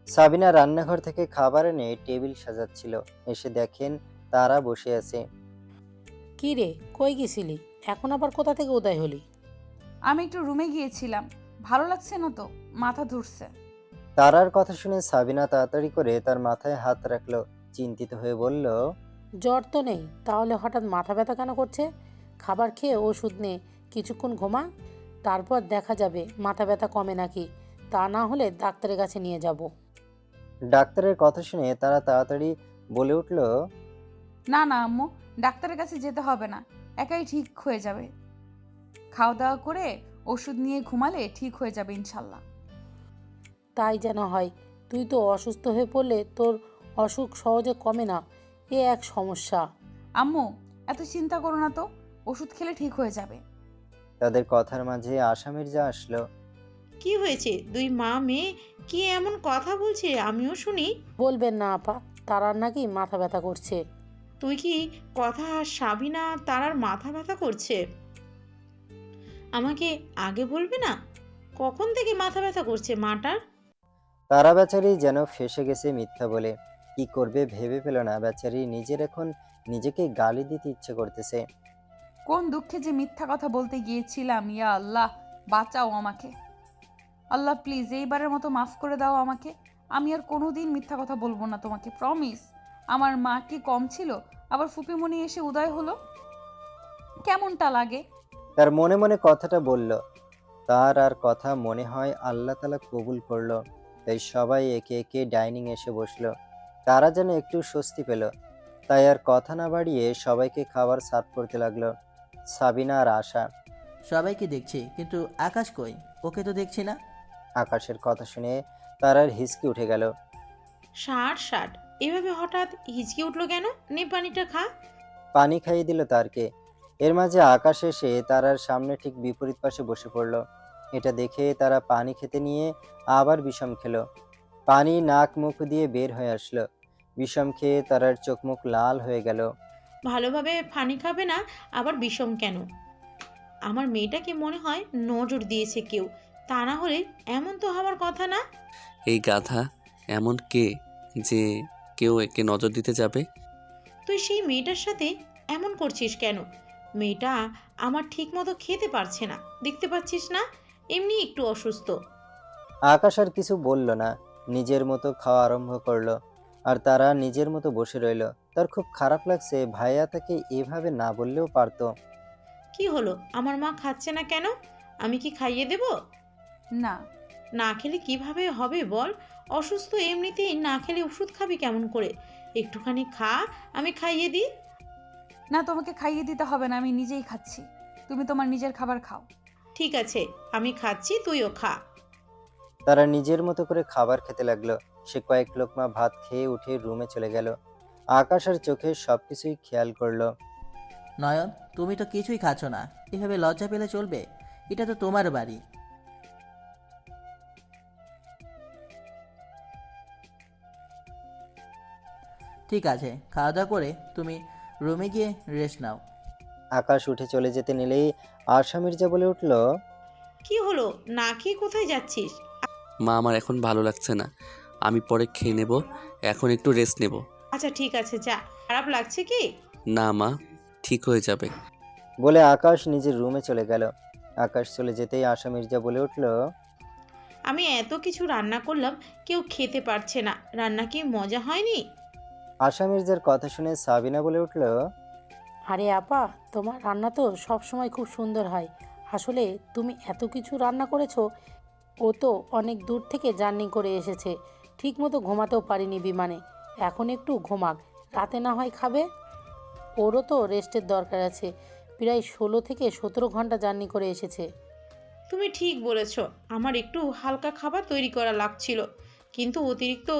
সাবিনা রান্নাঘর থেকে খাবার এনে টেবিল সাজাচ্ছিল। এসে দেখেন তারা বসে আছে। কি রে, কই গেছিলি? এখন আবার কোথা থেকে উদয় হলি? আমি একটু রুমে গিয়েছিলাম, ভালো লাগছে না তো, মাথা ধরছে। তারার কথা শুনে সাবিনা তাড়াতাড়ি করে তার মাথায় হাত রাখলো, চিন্তিত হয়ে বলল, জ্বর তো নেই, তাহলে হঠাৎ মাথা ব্যথা কেন করছে? খাবার খেয়ে ওষুধ নে, কিছুক্ষণ ঘুমা, তারপর দেখা যাবে মাথা ব্যথা কমে নাকি। তা না হলে ডাক্তারের কাছে নিয়ে যাব। ডাক্তারের কথা শুনে তারা তাড়াতাড়ি বলে উঠল, না না আম্মু, ডাক্তারের কাছে যেতে হবে না, একাই ঠিক হয়ে যাবে। খাওয়া দাওয়া করে ওষুধ নিয়ে ঘুমালে ঠিক হয়ে যাবে ইনশাল্লাহ। তাই যেন হয়। তুই তো অসুস্থ হয়ে পড়লে তোর অসুখ সহজে কমে না, এ এক সমস্যা। আম্মু, এত চিন্তা করো না তো, ওষুধ খেলে ঠিক হয়ে যাবে। তাদের কথার মাঝে আশা মির্জা আসলো। কি হয়েছে? দুই মা মেয়ে কি এমন কথা বলছে আমিও শুনি। বলবেন না আপা, তারার নাকি মাথা ব্যথা করছে। তুই কি কথা সাবিনা তারার মাথা ব্যথা করছে? আমাকে আগে বলবে না? কখন থেকে মাথা ব্যথা করছে মাটার? তারা বেচারি যেন ফেঁসে গেছে মিথ্যা বলে। কি করবে ভেবে পেল না। বেচারি নিজের এখন নিজেকে গালি দিতে ইচ্ছে করতেছে। কোন দুঃখে যে মিথ্যা কথা বলতে গিয়েছিলাম, ইয়া আল্লাহ বাঁচাও আমাকে। আল্লাহ প্লিজ এইবারের মতো মাফ করে দাও আমাকে। আমি আর কোনোদিন মিথ্যা কথা বলবো না তোমাকে, প্রমিস। আমার মা কি কম ছিল? আবার ফুপিমণি এসে উদয় হলো, কেমনটা লাগে? তার মনে মনে কথাটা বলল। তার আর কথা মনে হয় আল্লাহ তাআলা কবুল করলো। তাই সবাই একে একে ডাইনিং এসে বসলো। তারা যেন একটু স্বস্তি পেল। তাই আর কথা না বাড়িয়ে সবাইকে খাবার সার্ভ করতে লাগলো। সাবিনা আর আশা। সবাইকে দেখছি, কিন্তু আকাশ কই? ওকে তো দেখছি না। আকাশের কথা শুনে তারার হিসকি উঠে গেল। ষাট ষাট, এভাবে হঠাৎ হিচকি উঠলো কেন? নে পানিটা খা। পানি খাইয়ে দিল তারকে। এর মাঝে আকাশ এসে তারার সামনে ঠিক বিপরীত পাশে বসে পড়ল। এটা দেখে তারা পানি খেতে নিয়ে আবার বিষম খেলো। পানি নাক মুখ দিয়ে বের হয়ে আসলো। বিষম খেয়ে তারার চোখ মুখ লাল হয়ে গেল। ভালোভাবে পানি খাবে না, আবার বিষম কেন? আমার মেয়েটাকে মনে হয় নজর দিয়েছে কেউ, তা না হলে এমন তো হওয়ার কথা না। এই গাধা এমন কে যে কেউ একে নজর দিতে যাবে? তুই সেই মেয়েটার সাথে এমন করছিস কেন? মেয়েটা আমার ঠিক মতো খেতে পারছে না, দেখতে পাচ্ছিস না? এমনি একটু অসুস্থ। আকাশ আর কিছু বলল না, নিজের মতো খাওয়া আরম্ভ করলো। আর তারা নিজের মতো বসে রইল। তার খুব খারাপ লাগছে, ভাইয়া তাকে এভাবে না বললেও পারতো। কি হলো, আমার মা খাচ্ছে না কেন? আমি কি খাইয়ে দেব? না। না খেলে কিভাবে হবে বল? অসুস্থ এমনিতেই, না খেলে ওষুধ খাবি কেমন করে? একটুখানি খা, আমি খাইয়ে দিই। না, তোমাকে খাইয়ে দিতে হবে না, আমি নিজেই খাচ্ছি। তুমি তোমার নিজের খাবার খাও। ঠিক আছে, আমি খাচ্ছি, তুইও খা। তারা নিজের মতো করে খাবার খেতে লাগলো। সে কয়েক লোকমা ভাত খেয়ে উঠে রুমে চলে গেল। আকাশ আর চোখে সবকিছুই খেয়াল করলো। নয়ন, তুমি তো কিছুই খাচ্ছ না। এভাবে লজ্জা পেলে চলবে? এটা তো তোমার বাড়ি। ঠিক আছে, খাওয়া দাওয়া করে তুমি রুমে গিয়ে রেস্ট নাও। আকাশ উঠে চলে যেতে নিলেই আশা মির্জা বলে উঠল, কি হলো, না খেয়ে কোথায় যাচ্ছিস? মা আমার এখন ভালো লাগছে না, আমি পরে খেয়ে নেব, এখন একটু রেস্ট নেব। আচ্ছা ঠিক আছে, যা। খারাপ লাগছে কি? না মা, ঠিক হয়ে যাবে। বলে আকাশ নিজের রুমে চলে গেল। আকাশ চলে যেতেই আশা মির্জা বলে উঠল, আমি এত কিছু রান্না করলাম, কেউ খেতে পারছে না। রান্না কি মজা হয়নি? আশা মির্জার কথা শুনে সাবিনা বলে উঠল, আরে আপা, তোমার রান্না তো সব সময় খুব সুন্দর হয়। আসলে তুমি এত কিছু রান্না করেছো। ও তো অনেক দূর থেকে জার্নি করে এসেছে, ঠিকমতো ঘুমাতেও পারিনি বিমানে। এখন একটু ঘুমাক, রাতে না হয় খাবে। ওরও তো রেস্টের দরকার আছে, প্রায় 16 থেকে 17 ঘন্টা জার্নি করে এসেছে। তুমি ঠিক বলেছ, আমার একটু হালকা খাবার তৈরি করা লাগছিল, কিন্তু অতিরিক্ত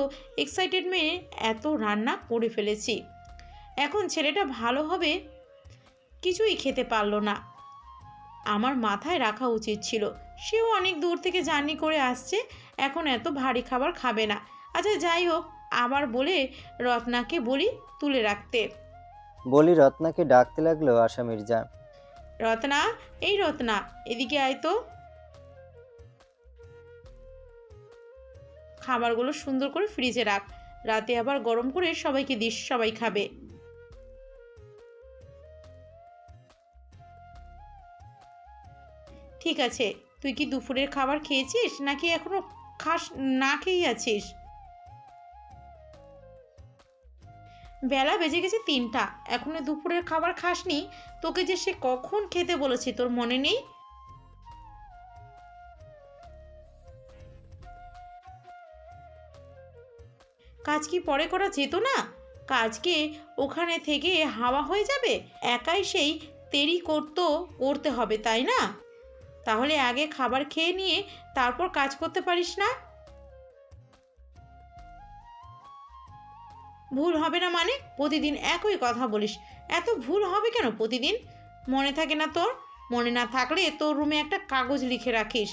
এক্সাইটেড মেয়ে এত রান্না করে ফেলেছি। এখন ছেলেটা ভালো হবে, কিছুই খেতে পারলো না। আমার মাথায় রাখা উচিত ছিল, সেও অনেক দূর থেকে জার্নি করে আসছে, এখন এত ভারী খাবার খাবে না। আচ্ছা যাই হোক, আবার বলে রত্নাকে বলি তুলে রাখতে। বলি রত্নাকে ডাকতে লাগলো আশা মির্জা। রত্না, এই রত্না, এদিকে আয় তো। খাবারগুলো সুন্দর করে ফ্রিজে রাখ, রাতে আবার গরম করে সবাইকে দিস, সবাই খাবে। ঠিক আছে, তুই কি দুপুরের খাবার খেয়েছিস নাকি এখনো খাস, না খেয়েই আছিস? বেলা বেজে গেছে 3টা, এখনো দুপুরের খাবার খাসনি? তোকে যে সে কখন খেতে বলেছি, তোর মনে নেই? কাজ কি পরে করা যেত না? কাজকে ওখানে থেকে হাওয়া হয়ে যাবে, একাই সেই দেরি করতে হবে, তাই না? তাহলে আগে খাবার খেয়ে নিয়ে তারপর কাজ করতে পারিস না? ভুল হবে না মানে? প্রতিদিন একই কথা বলিস, এত ভুল হবে কেন প্রতিদিন? মনে থাকে না তোর? মনে না থাকলে তোর রুমে একটা কাগজ লিখে রাখিস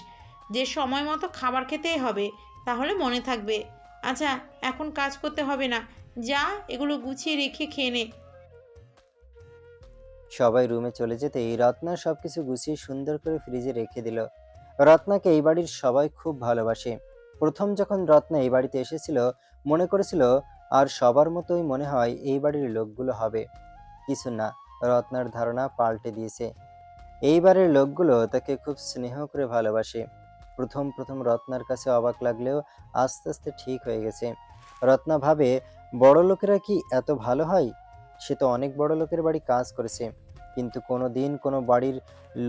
যে সময় মতো খাবার খেতে হবে, তাহলে মনে থাকবে। আচ্ছা, এখন কাজ করতে হবে না, যা এগুলো গুছিয়ে রেখে খেয়ে নে। সবাই রুমে চলে যেতেই রত্না সবকিছু গুছিয়ে সুন্দর করে ফ্রিজে রেখে দিল। রত্নাকে এই বাড়ির সবাই খুব ভালোবাসে। প্রথম যখন রত্না এই বাড়িতে এসেছিল, মনে করেছিল আর সবার মতোই মনে হয় এই বাড়ির লোকগুলো হবে। কিছু না, রত্নার ধারণা পাল্টে দিয়েছে। এইবারের লোকগুলো তাকে খুব স্নেহ করে ভালোবাসে। প্রথম প্রথম রত্নার কাছে অবাক লাগলেও আস্তে আস্তে ঠিক হয়ে গেছে। রত্না ভাবে, বড় লোকেরা কি এত ভালো হয়? সে তো অনেক বড় লোকের বাড়ি কাজ করেছে, কিন্তু কোনো দিন কোনো বাড়ির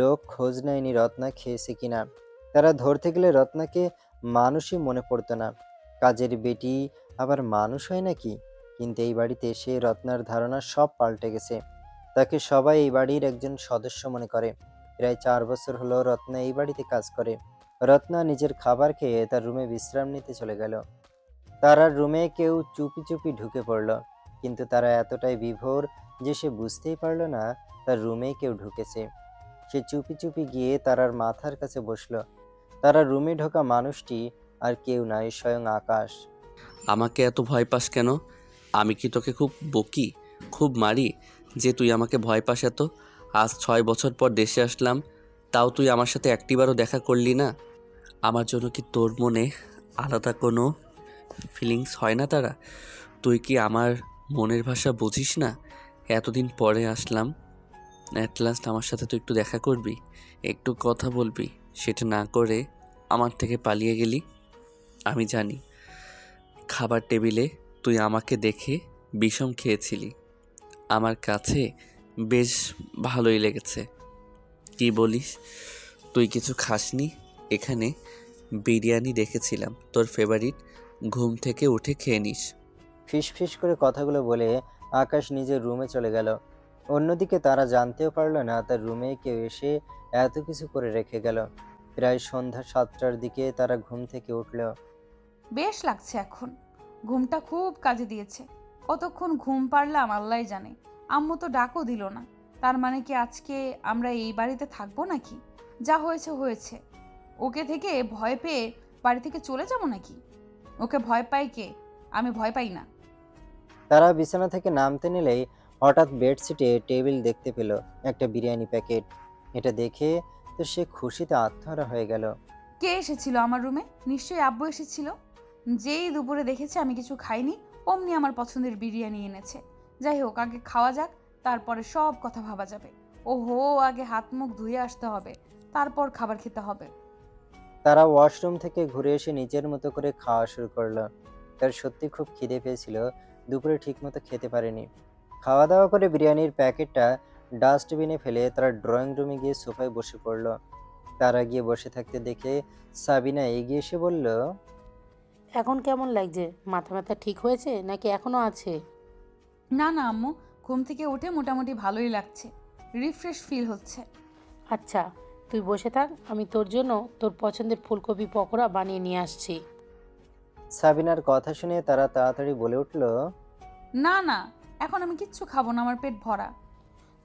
লোক খোঁজ নেয়নি রত্না খেয়েছে কিনা। তারা ধরতে গেলে রত্নাকে মানুষই মনে পড়তো না। কাজের বেটি আবার মানুষ হয় নাকি? কিন্তু এই বাড়িতে এসে রত্নার ধারণা সব পাল্টে গেছে। তাকে সবাই এই বাড়ির একজন সদস্য মনে করে। প্রায় 4 বছর হলো রত্না এই বাড়িতে কাজ করে। রত্না নিজের খাবার খেয়ে তার রুমে বিশ্রাম নিতে চলে গেল। তার রুমে কেউ চুপি চুপি ঢুকে পড়ল, কিন্তু তারা এতটাই বিভোর যে সে বুঝতেই পারল না তার রুমে কেউ ঢুকেছে। সে চুপি চুপি গিয়ে তারার মাথার কাছে বসলো। তারা রুমে ঢোকা মানুষটি আর কেউ নয়, স্বয়ং আকাশ। আমাকে এত ভয় পাস কেন? আমি কি তোকে খুব বকি, খুব মারি যে তুই আমাকে ভয় পাস এত? আজ 6 বছর পর দেশে আসলাম, তাও তুই আমার সাথে একটিবারও দেখা করলি না। আমার জন্য কি তোর মনে আলাদা কোনো ফিলিংস হয় না তারা? তুই কি আমার মনের ভাষা বুঝিস না? এতদিন পরে আসলাম, অ্যাট লাস্ট আমার সাথে তুই একটু দেখা করবি, একটু কথা বলবি, সেটা না করে আমার থেকে পালিয়ে গেলি। আমি জানি খাবার টেবিলে তুই আমাকে দেখে বিষম খেয়েছিলি। আমার কাছে বেশ ভালোই লেগেছে। কি বলিস? তুই কিছু খাসনি? এখানে বিরিয়ানি রেখেছিলাম, তোর ফেভারিট, ঘুম থেকে উঠে খেয়ে নিস। ফিস ফিস করে কথাগুলো বলে আকাশ নিজের রুমে চলে গেল। অন্যদিকে তারা জানতেও পারলো না তার রুমে কেউ এসে এত কিছু করে রেখে গেল। প্রায় সন্ধ্যা 7টার দিকে তারা ঘুম থেকে উঠল। বেশ লাগছে এখন, ঘুমটা খুব কাজে দিয়েছে। কতক্ষণ ঘুম পারলাম আল্লাহই জানে। আম্মু তো ডাকও দিল না। তার মানে কি আজকে আমরা এই বাড়িতে থাকবো নাকি? যা হয়েছে হয়েছে। ওকে থেকে ভয় পেয়ে বাড়ি থেকে চলে যাবো নাকি? ওকে ভয় পাই কে? আমি ভয় পাই না। তারা বিছানা থেকে নামতে নিলেই হঠাৎ বেডশিটে টেবিল দেখতে পেল একটা বিরিয়ানি প্যাকেট। এটা দেখে তো সে খুশিতে আত্মহারা হয়ে গেল। কে এসেছিল আমার রুমে? নিশ্চয়ই আব্বু এসেছিল। যেই দুপুরে দেখেছে আমি কিছু খাইনি, অমনি আমার পছন্দের বিরিয়ানি এনেছে। যাই হোক, আগে খাওয়া যাক, তারপরে সব কথা ভাবা যাবে। ওহো, আগে হাত মুখ ধুয়ে আসতে হবে, তারপর খাবার খেতে হবে। তারা ওয়াশরুম থেকে ঘুরে এসে নিজের মতো করে খাওয়া শুরু করলো। তার সত্যি খুব খিদে পেয়েছিল, দুপুরে ঠিকমতো খেতে পারেনি। খাওয়া দাওয়া করে বিরিয়ানির প্যাকেটটা ডাস্টবিনে ফেলে তারা ড্রয়িং রুমে গিয়ে সোফায় বসে পড়লো। তারা গিয়ে বসে থাকতে দেখে সাবিনা এগিয়ে এসে বলল, এখন কেমন লাগছে? মাথা ব্যথা ঠিক হয়েছে নাকি এখনও আছে? না না আম্মু, ঘুম থেকে উঠে মোটামুটি ভালোই লাগছে, রিফ্রেশ ফিল হচ্ছে। আচ্ছা, তুই বসে থাক, আমি তোর জন্য তোর পছন্দের ফুলকপি পকোড়া বানিয়ে নিয়ে আসছি। সাবিনার কথা শুনে তারা তাড়াতাড়ি বলে উঠল, না না, এখন আমি কিচ্ছু খাবো না, আমার পেট ভরা।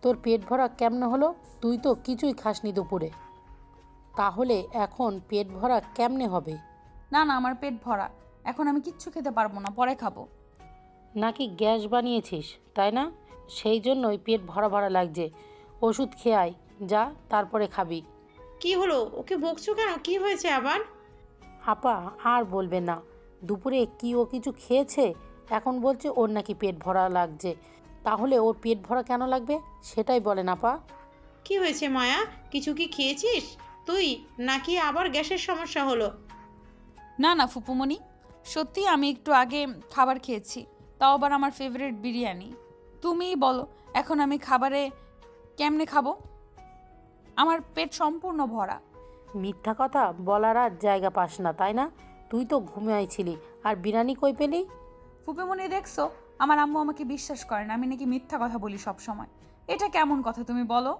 তোর পেট ভরা কেমনে হলো? তুই তো কিছুই খাসনি দুপুরে, তাহলে এখন পেট ভরা কেমনে হবে? না না, আমার পেট ভরা, এখন আমি কিচ্ছু খেতে পারবো না, পরে খাবো। নাকি গ্যাস বানিয়েছিস, তাই না? সেই জন্যই পেট ভরা ভরা লাগছে। ওষুধ খেয়ে আয়, যা, তারপরে খাবি। কি হলো? ওকে বকছো কেন? কি হয়েছে আবার? আপা আর বলবে না, দুপুরে কি ও কিছু খেয়েছে, এখন বলছে ওর নাকি পেট ভরা লাগছে। তাহলে ওর পেট ভরা কেন লাগবে সেটাই বলেন আপা। কি হয়েছে মায়া? কিছু কি খেয়েছিস তুই, নাকি আবার গ্যাসের সমস্যা হলো? না না ফুপুমণি, সত্যি আমি একটু আগে খাবার খেয়েছি, তাও আবার আমার ফেভারিট বিরিয়ানি। তুমিই বলো, এখন আমি খাবারে কেমনে খাবো? আমার পেট সম্পূর্ণ ভরা। মিথ্যা কথা বলার আর জায়গা পাস না, তাই না? তুই তো ঘুমিয়েছিলি, আর বিরিয়ানি কই পেলি? ফুপুমণি দেখছো, আমার আম্মু আমাকে বিশ্বাস করে না, আমি নাকি মিথ্যা কথা বলি সব সময়। এটা কেমন কথা তুমি বলো?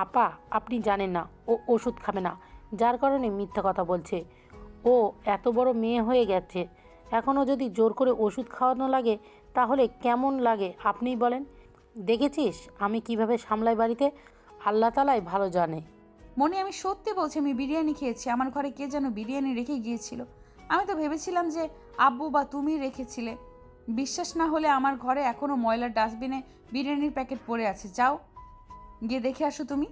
আপা, আপনি জানেন না ও ওষুধ খাবে না, যার কারণে মিথ্যা কথা বলছে। ও এত বড় মেয়ে হয়ে গেছে, এখনও যদি জোর করে ওষুধ খাওয়ানো লাগে তাহলে কেমন লাগে আপনিই বলেন। দেখেছিস আমি কিভাবে সামলাই বাড়িতে? আল্লাহ তালাই ভালো জানে। মনি, আমি সত্যি বলছি, আমি বিরিয়ানি খেয়েছি। আমার ঘরে কে যেন বিরিয়ানি রেখে গিয়েছিল। আমি তো ভেবেছিলাম যে আব্বু বা তুমি রেখেছিলে। বিশ্বাস না হলে আমার ঘরে এখনও ময়লার ডাস্টবিনে বিরিয়ানির প্যাকেট পড়ে আছে, যাও গিয়ে দেখে আসো তুমি।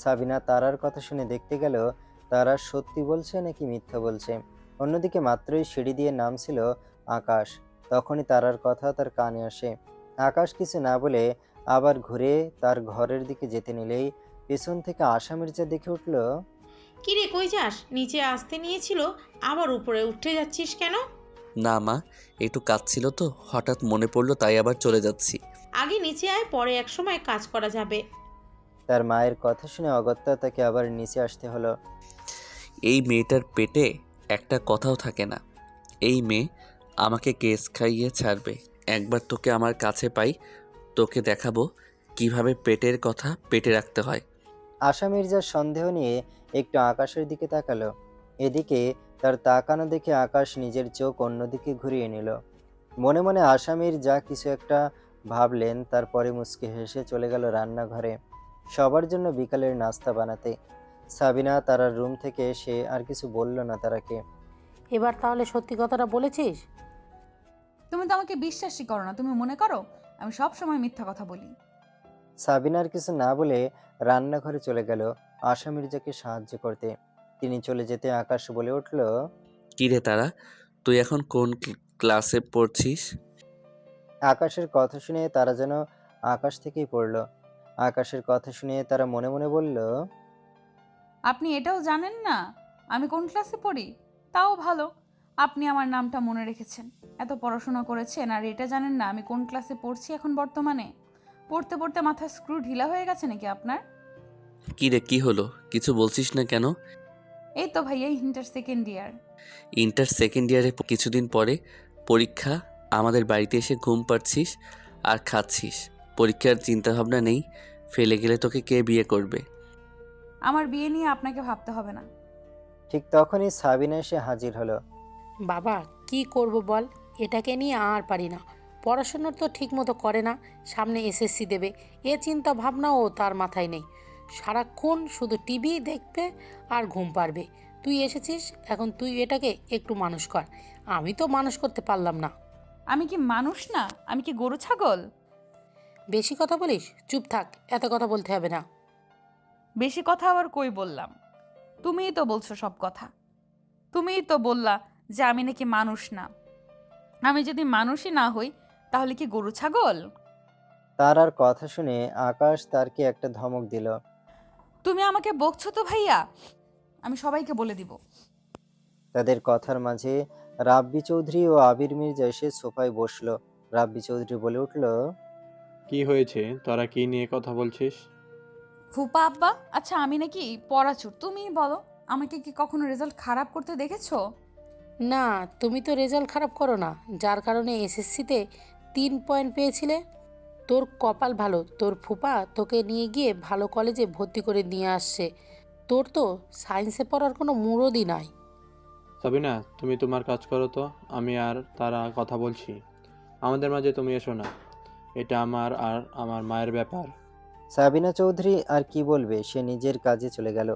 সাবিনা তারার কথা শুনে দেখতে গেল তারা সত্যি বলছে নাকি মিথ্যা বলছে। অন্যদিকে মাত্রই সিঁড়ি দিয়ে নামছিল আকাশ, তখনই তারার কথা তার কানে আসে। আকাশ কিছু না বলে আবার ঘুরে তার ঘরের দিকে যেতে নিলেই পেছন থেকে আশা মির্জা দেখে উঠল। কিরে কই যাস? নিচে আসতে নিয়েছিল, আবার উপরে উঠে যাচ্ছিস কেন? না মা, একটু কাজ ছিল তো, হঠাৎ মনে পড়লো তাই আবার চলে যাচ্ছি। আগে নিচে আয়, পরে এক সময় কাজ করা যাবে। তার মায়ের কথা শুনে অগত্যা তাকে আবার নিচে আসতে হলো। এই মেয়েটার পেটে একটা কথাও থাকে না। এই মেয়ে আমাকে কেস খাইয়ে ছাড়বে। একবার তোকে আমার কাছে পাই, তোকে দেখাবো কিভাবে পেটের কথা পেটে রাখতে হয়। আশা মির্জার সন্দেহ নিয়ে একটু আকাশের দিকে তাকালো। এদিকে তার তাকানো দেখে আকাশ নিজের চোখ অন্যদিকে ঘুরিয়ে নিল। মনে মনে আশা মির্জা কিছু একটা ভাবলেন, তারপরে মুচকি হেসে চলে গেল রান্নাঘরে সবার জন্য বিকালের নাস্তা বানাতে। সাবিনা তারার রুম থেকে এসে আর কিছু বলল না তারাকে। এবার তাহলে সত্যি কথাটা বলেছিস? তুমি তো আমাকে বিশ্বাসই করো না, তুমি মনে করো আমি সব সময় মিথ্যা কথা বলি। সাবিনার কিছু না বলে রান্নাঘরে চলে গেল আশা মির্জাকে সাহায্য করতে। তিনি চলে যেতে আকাশ বলে উঠল, কিরে তারা, তুই এখন কোন ক্লাসে পড়ছিস? আকাশের কথা শুনে তারা যেন আকাশ থেকেই পড়ল। আকাশের কথা শুনে তারা মনে মনে বলল, আপনি এটাও জানেন না আমি কোন ক্লাসে পড়ি? তাও ভালো, আপনি আমার নামটা মনে রেখেছেন। এত পড়াশোনা করেছেন আর এটা জানেন না আমি কোন ক্লাসে পড়ছি এখন বর্তমানে? পড়তে পড়তে মাথার স্ক্রু ঢিলা হয়ে গেছে নাকি আপনার? কিরে কি হলো, কিছু বলছিস না কেন? এই তো ভাইয়া, inter second year. Inter second ইয়ারে কিছুদিন পরে পরীক্ষা, আমাদের বাড়িতে এসে ঘুম পাড়ছিস আর খাচ্ছিস। পরীক্ষার চিন্তাভাবনা নেই, ফেলে গেলে তোকে কে বিয়ে করবে? আমার বিয়ে নিয়ে আপনাকে ভাবতে হবে না। ঠিক তখনই সাবিনা এসে হাজির হলো। বাবা কি করব বল, এটাকে নিয়ে আর পারি না। পড়াশোনা তো ঠিকমতো করে না, সামনে এসএসসি দেবে, এ চিন্তা ভাবনাও তার মাথায় নেই। সারাক্ষণ শুধু টিভি দেখবে আর ঘুম পাড়বে। তুই এসেছিস, এখন তুই এটাকে একটু মানুষ কর। আমি তো মানুষ করতে পারলাম না। আমি কি মানুষ না? আমি কি গরু ছাগল? বেশি কথা বলিস, চুপ থাক, এত কথা বলতে হবে না। বেশি কথা আবার কই বললাম? তুমিই তো বলছো সব কথা। তুমিই তো বললা যে আমি নাকি মানুষ না। আমি যদি মানুষই না হই তাহলে কি গরু ছাগল? তার আর কথা শুনে আকাশ তারকে একটা ধমক দিল। তুমি আমাকে বকছো তো ভাইয়া, আমি সবাইকে বলে দিব। তাদের কথার মাঝে রাব্বি চৌধুরী ও আবির মির্জা এসে সোফায় বসলো। রাব্বি চৌধুরী বলে উঠল, কি হয়েছে, তোরা কি নিয়ে কথা বলছিস? ফুপা আব্বা, আচ্ছা আমি নাকি পড়াচুর, তুমিই বলো, আমাকে কি কখনো রেজাল্ট খারাপ করতে দেখেছো? না, তুমি তো রেজাল্ট খারাপ করো না, যার কারণে এসএসসিতে 3 পয়েন্ট পেয়েছিলে। তোর কপাল ভালো, তোর ফুপা তোকে নিয়ে গিয়ে ভালো কলেজে ভর্তি করে নিয়ে আসছে। তোর তো সায়েন্সে পড়ার কোনো মুরদই নাই। সাবিনা, তুমি তোমার কাজ করো তো, আমি আর তারা কথা বলছি। আমাদের মাঝে তুমি এসো না, এটা আমার আর আমার মায়ের ব্যাপার। সাবিনা চৌধুরী আর কি বলবে, সে নিজের কাজে চলে গেল।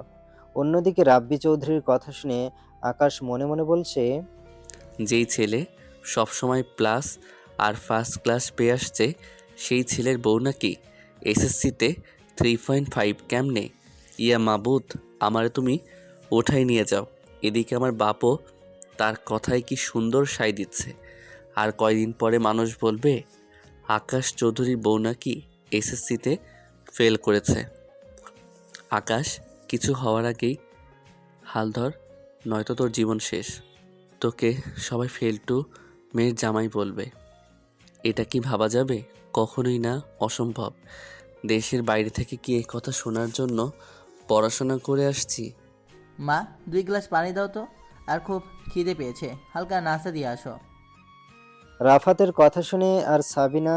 অন্যদিকে রাব্বি চৌধুরীর কথা শুনে আকাশ মনে মনে বলছে, যেই ছেলে সবসময় প্লাস আর ফার্স্ট ক্লাস পেয়ে আসছে, সেই ছেলের বউ নাকি এসএসসিতে 3.5? কেমনে? ইয়া মাবুদ, আমারে তুমি ওঠাই নিয়ে যাও। এদিকে আমার বাপও তার কথায় কি সুন্দর সায় দিচ্ছে। আর কয়দিন পরে মানুষ বলবে আকাশ চৌধুরীর বউ নাকি এসএসসিতে ফেল করেছে। আকাশ, কিছু হওয়ার আগেই হাল ধর, নয়তো তোর জীবন শেষ। তোকে সবাই ফেলটু মেয়ের জামাই বলবে। এটা কি ভাবা যাবে? কখনোই না, অসম্ভব। দেশের বাইরে থেকে কি এই কথা শোনার জন্য পড়াশোনা করে আসছি? মা, 2 গ্লাস পানি দাও তো, আর খুব খিদে পেয়েছে, হালকা নাস্তা দিয়ে আসো। রাফাতের কথা শুনে আর সাবিনা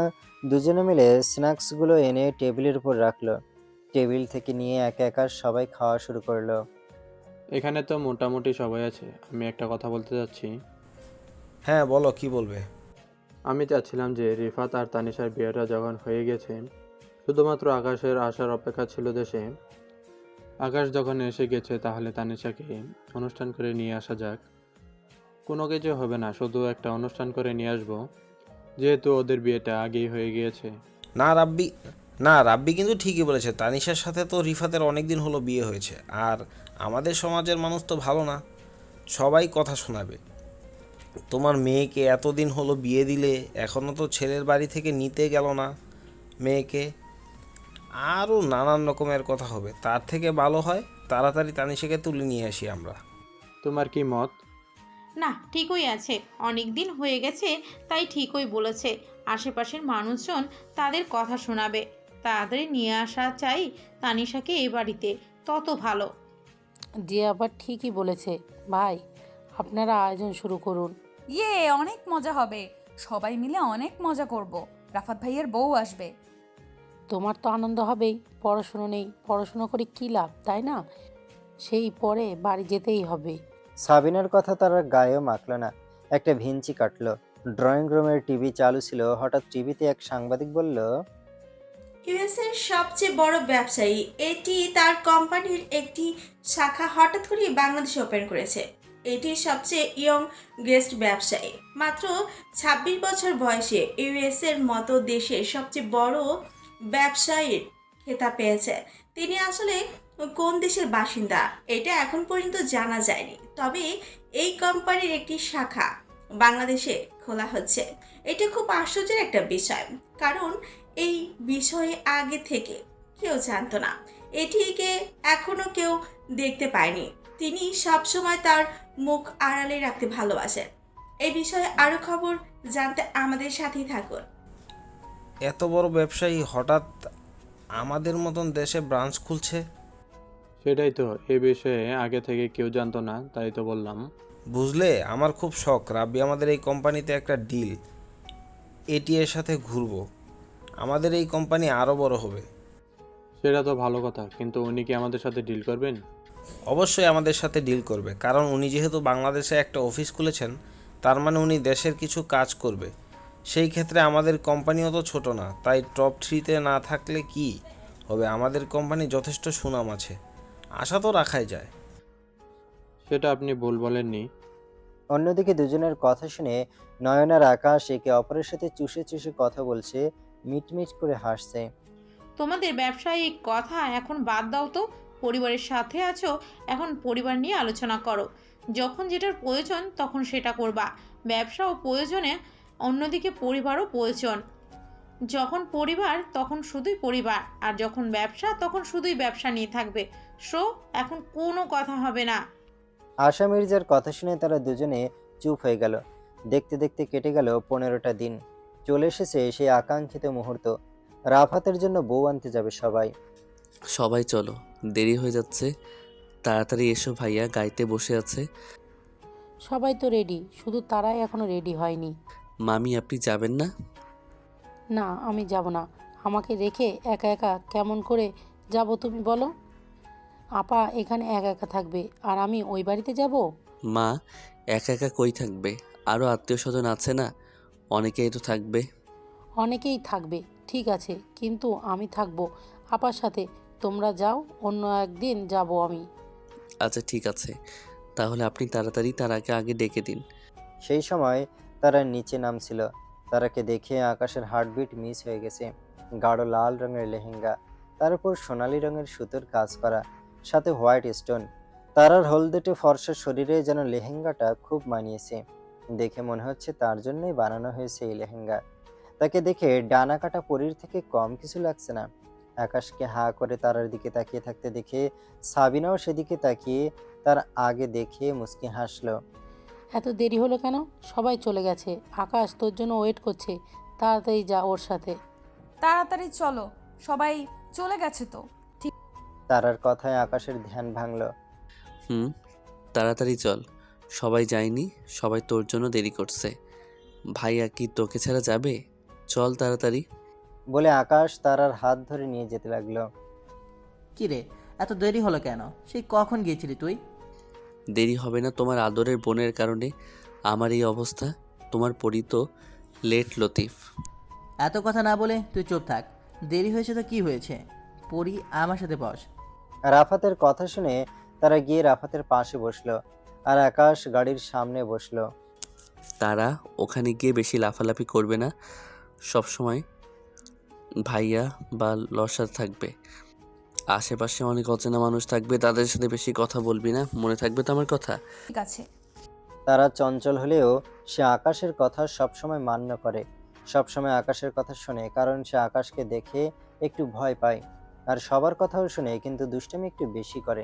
দুজনে মিলে স্ন্যাক্সগুলো এনে টেবিলের উপর রাখলো। টেবিল থেকে নিয়ে একা একা সবাই খাওয়া শুরু করলো। এখানে তো মোটামুটি সবাই আছে, আমি একটা কথা বলতে চাচ্ছি। হ্যাঁ বলো, কি বলবে? আমি চাচ্ছিলাম যে রিফাত আর তানিশার বিয়েটা যখন হয়ে গেছে, শুধুমাত্র আকাশের আসার অপেক্ষা ছিল দেশে। আকাশ যখন এসে গেছে, তাহলে তানিশাকে অনুষ্ঠান করে নিয়ে আসা যাক। কোনো কিছু হবে না, শুধু একটা অনুষ্ঠান করে নিয়ে আসবো, যেহেতু ওদের বিয়েটা আগেই হয়ে গিয়েছে। না রাব্বি কিন্তু ঠিকই বলেছে। তানিশার সাথে তো রিফাতের অনেক দিন হলো বিয়ে হয়েছে, আর আমাদের সমাজের মানুষ তো ভালো না, সবাই কথা শোনাবে। তোমার মেয়েকে এতদিন হলো বিয়ে দিলে, এখনও তো ছেলের বাড়ি থেকে নিতে গেল না মেয়েকে। আরও নানান রকমের কথা হবে। তার থেকে ভালো হয় তাড়াতাড়ি তানিশাকে তুলে নিয়ে আসি আমরা। তোমার কি মত? না, ঠিকই আছে, অনেক দিন হয়ে গেছে, তাই ঠিকই বলেছে। আশেপাশের মানুষজন তাদের কথা শোনাবে, তাড়াতাড়ি নিয়ে আসা চাই তানিশাকে এই বাড়িতে, তত ভালো। যে আবার ঠিকই বলেছে। ভাই, আপনারা আয়োজন শুরু করুন। ইয়ে, অনেক মজা হবে, সবাই মিলে অনেক মজা করব। রাফাত ভাইয়ের বউ আসবে। তোমার তো আনন্দ হবেই, পড়াশুনো নেই, পড়াশুনো করে কী লাভ, তাই না? সেই পরে বাড়ি যেতেই হবে। সাবিনার কথা তার আর গায়েও মাখল না। একটা ভিঞ্চি কাটলো। ড্রয়িং রুমের টিভি চালু ছিল। হঠাৎ টিভিতে এক সাংবাদিক বলল, ইউএসের সবচেয়ে বড় ব্যবসায়ী এটি তার কোম্পানির একটি শাখা হঠাৎ করে বাংলাদেশে ওপেন করেছে। এটি সবচেয়ে ইয়ং গেস্ট ব্যবসায়ী, মাত্র ২৬ বছর বয়সে ইউএসের মতো দেশের সবচেয়ে বড় ব্যবসায়ীর খেতাব পেয়েছে। তিনি আসলে কোন দেশের বাসিন্দা এটা এখন পর্যন্ত জানা যায়নি, তবে এই কোম্পানির একটি শাখা বাংলাদেশে খোলা হচ্ছে। এটা খুব আশ্চর্যের একটা বিষয়, কারণ এই বিষয়ে আগে থেকে কেউ জানতো না। এটিকে এখনো কেউ দেখতে পায়নি। তিনি সবসময় তার মুখ আড়ালে রাখতে ভালোবাসেন। এই বিষয়ে আরো খবর জানতে আমাদের সাথেই থাকুন। এত বড় ব্যবসায়ী হঠাৎ আমাদের মতন দেশে ব্রাঞ্চ খুলছে? সেটাই তো, এ বিষয়ে আগে থেকে কেউ জানতো না, তাই তো বললাম। বুঝলে, আমার খুব শখ রাব্বি আমাদের এই কোম্পানিতে একটা ডিল এটি এর সাথে ঘুরবো। আমাদের এই কোম্পানি আরও বড় হবে। সেটা তো ভালো কথা, কিন্তু উনি কি আমাদের সাথে ডিল করবেন? অবশ্যই আমাদের সাথে ডিল করবে, কারণ উনি যেহেতু বাংলাদেশে একটা অফিস খুলেছেন, তার মানে উনি দেশের কিছু কাজ করবে। সেই ক্ষেত্রে আমাদের কোম্পানিও তো ছোট না, তাই টপ 3-তে না থাকলে কি হবে? আমাদের কোম্পানি যথেষ্ট সুনাম আছে, আশা তো রাখাই যায়। সেটা আপনি ভুল বলেননি। অন্যদিকে দুজনের কথা শুনে নয়ন আর আকাশ একে অপরের সাথে চুষে চুষে কথা বলছে, মিটমিট করে হাসছে। তোমাদের ব্যবসায়িক কথা এখন বাদ দাও তো, পরিবারের সাথে আছো, এখন পরিবার নিয়ে আলোচনা করো। যখন যেটার প্রয়োজন তখন সেটা করবা। ব্যবসাও প্রয়োজনে, অন্যদিকে পরিবারও প্রয়োজন। যখন পরিবার তখন শুধুই পরিবার, আর যখন ব্যবসা তখন শুধুই ব্যবসা নিয়ে থাকবে। সো এখন কোনো কথা হবে না। আশা মির্জার কথা শুনে তারা দুজনে চুপ হয়ে গেল। দেখতে দেখতে কেটে গেল 15টা দিন। চলে এসেছে সেই আকাঙ্ক্ষিত মুহূর্ত। রাফাতের জন্য বউ আনতে যাবে সবাই। সবাই চলো, দেরি হয়ে যাচ্ছে। তাড়াতাড়ি এসো ভাইয়া, গাইতে বসে আছে। সবাই তো রেডি, শুধু তারাই এখনো রেডি হয়নি। মামি, আপনি যাবেন না? না, আমি যাব না। আমাকে রেখে একা একা কেমন করে যাব তুমি বলো? আপা এখানে একা একা থাকবে আর আমি ওই বাড়িতে যাব? মা, একা একা কই থাকবে? আরও আত্মীয় স্বজন আছে না, অনেকেই তো থাকবে। অনেকেই থাকবে, ঠিক আছে, কিন্তু আমি থাকবো আপার সাথে। তোমরা যাও, অন্য একদিন যাব আমি। আচ্ছা ঠিক আছে, তাহলে আপনি তাড়াতাড়ি তার আগে ডেকে দিন। সেই সময় তারা নিচে নামছিল। তারাকে দেখে আকাশের হার্টবিট মিস হয়ে গেছে। গাঢ় লাল রঙের লেহেঙ্গা, তার উপর সোনালী রঙের সুতোর কাজ করা, সাথে হোয়াইট স্টোন। তারার হলদেটে ফর্সা শরীরে যেন লেহেঙ্গাটা খুব মানিয়েছে। দেখে মনে হচ্ছে তার জন্যই বানানো হয়েছে এই লেহেঙ্গা। তাকে দেখে ডানা কাটা পরীর থেকে কম কিছু লাগছে না। আকাশকে হা করে তারার দিকে তাকিয়ে থাকতে দেখে সাবিনাও সেদিকে তাকিয়ে তার আগে দেখে মুচকি হাসলো। এত দেরি হলো কেন? সবাই চলে গেছে। আকাশ তোর জন্য ওয়েট করছে, তাড়াতাড়ি যা ওর সাথে। তাড়াতাড়ি চলো, সবাই চলে গেছে তো। তারার কথায় আকাশের ধ্যান ভাঙলো। তাড়াতাড়ি চল, সবাই যায়নি, সবাই তোর জন্য দেরি করছে। ভাইয়া কি তোকে ছাড়া যাবে? চল তাড়াতাড়ি। বলে আকাশ তারার হাত ধরে নিয়ে যেতে লাগলো। কি রে, এত দেরি হলো কেন? সেই কখন গিয়েছিলি তুই? দেরি হবে না তোমার আদরের বোনের কারণে আমার এই অবস্থা। তোমার পরি তো লেট লতিফ। এত কথা না বলে তুই চুপ থাক। দেরি হয়েছে তো কি হয়েছে? পড়ি, আমার সাথে বস। রাফাতের কথা শুনে তারা গিয়ে রাফাতের পাশে বসলো আর আকাশ গাড়ির সামনে বসলো। তারা ওখানে গিয়ে বেশি লাফালাফি করবে না, সব সময় ভাইয়া বা লসার থাকবে। আশেপাশে অনেক অচেনা মানুষ থাকবে, তাদের সাথে বেশি কথা বলবি না, মনে থাকবে তো আমার কথা? ঠিক আছে। তারা চঞ্চল হলেও সে আকাশের কথা সবসময় মান্য করে, সবসময় আকাশের কথা শোনে, কারণ সে আকাশকে দেখে একটু ভয় পায় আর সবার কথাও শুনে, কিন্তু দুষ্টামি একটু বেশি করে।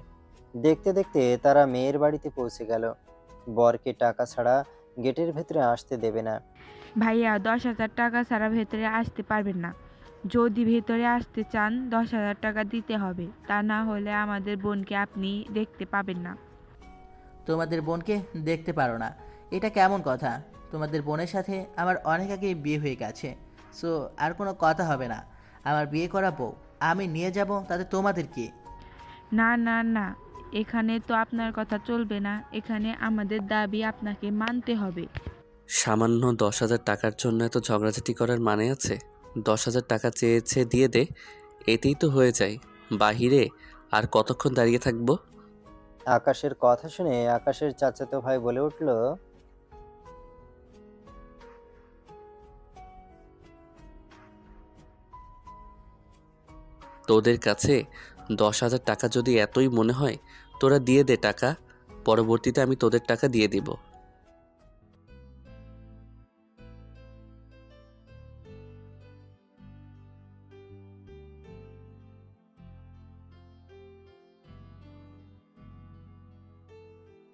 দেখতে দেখতে তারা মেয়ের বাড়িতে পৌঁছে গেল। বরকে টাকা ছাড়া গেটের ভেতরে আসতে দেবে না। ভাইয়া 10,000 টাকা ছাড়া ভেতরে আসতে পারবেন না। যদি ভেতরে আসতে চান 10,000 টাকা দিতে হবে, তা না হলে আমাদের বোনকে আপনি দেখতে পাবেন না। তোমাদের বোনকে দেখতে পারো না, এটা কেমন কথা? তোমাদের বোনের সাথে আমার অনেক আগে বিয়ে হয়ে গেছে, সো আর কোনো কথা হবে না। আমার বিয়ে করা বউ আমি নিয়ে যাব, তাতে তোমাদের কি? না না না, এখানে তো আপনার কথা চলবে না, এখানে আমাদের দাবি আপনাকে মানতে হবে। সামান্য 10,000 টাকার জন্য এত ঝগড়াঝাটি করার মানে আছে? 10,000 টাকা চেয়েছে, দিয়ে দে, এতেই তো হয়ে যায়। বাহিরে আর কতক্ষণ দাঁড়িয়ে থাকবো? আকাশের কথা শুনে আকাশের চাচাতো ভাই বলে উঠল, তোদের কাছে 10,000 টাকা যদি এতই মনে হয়, তোরা দিয়ে দে টাকা, পরবর্তীতে আমি তোদের টাকা দিয়ে দিব।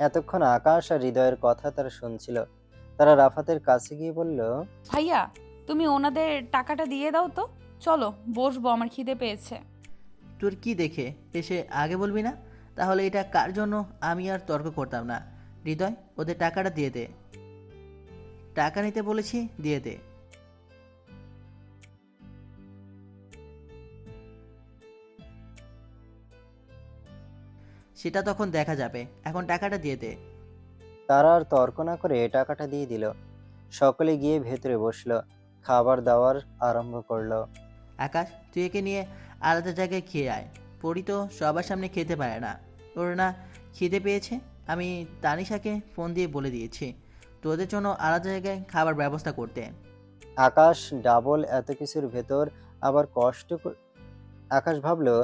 এতক্ষণ আকাশ আর হৃদয়ের কথা তারা শুনছিল। তারা রাফাতের কাছে গিয়ে বলল, ভাইয়া তুমি ওনাদের টাকাটা দিয়ে দাও তো, চলো বসবো, আমার খিদে পেয়েছে। তোর কি দেখে এসে আগে বলবি না? তাহলে এটা কার জন্য আমি আর তর্ক করতাম না। হৃদয়, ওদের টাকাটা দিয়ে দে। টাকা নিতে বলেছি, দিয়ে দে। সেটা তখন দেখা যাবে, এখন টাকাটা দিয়ে দে। তারা আর তর্ক না করে টাকাটা দিয়ে দিল। সকলে গিয়ে ভেতরে বসলো, খাবার দাবার আরম্ভ করলো। আকাশ, তুই একে নিয়ে আলাদা জায়গায় খেয়ে আয়। পরি তো সবার সামনে খেতে পারে না, ওর না খিদে পেয়েছে। আমি তানিশাকে ফোন দিয়ে বলে দিয়েছি তোদের জন্য আলাদা জায়গায় খাবার ব্যবস্থা করতে। আকাশ ডাবল এত কিছুর ভেতর আবার আকাশ ভাবলো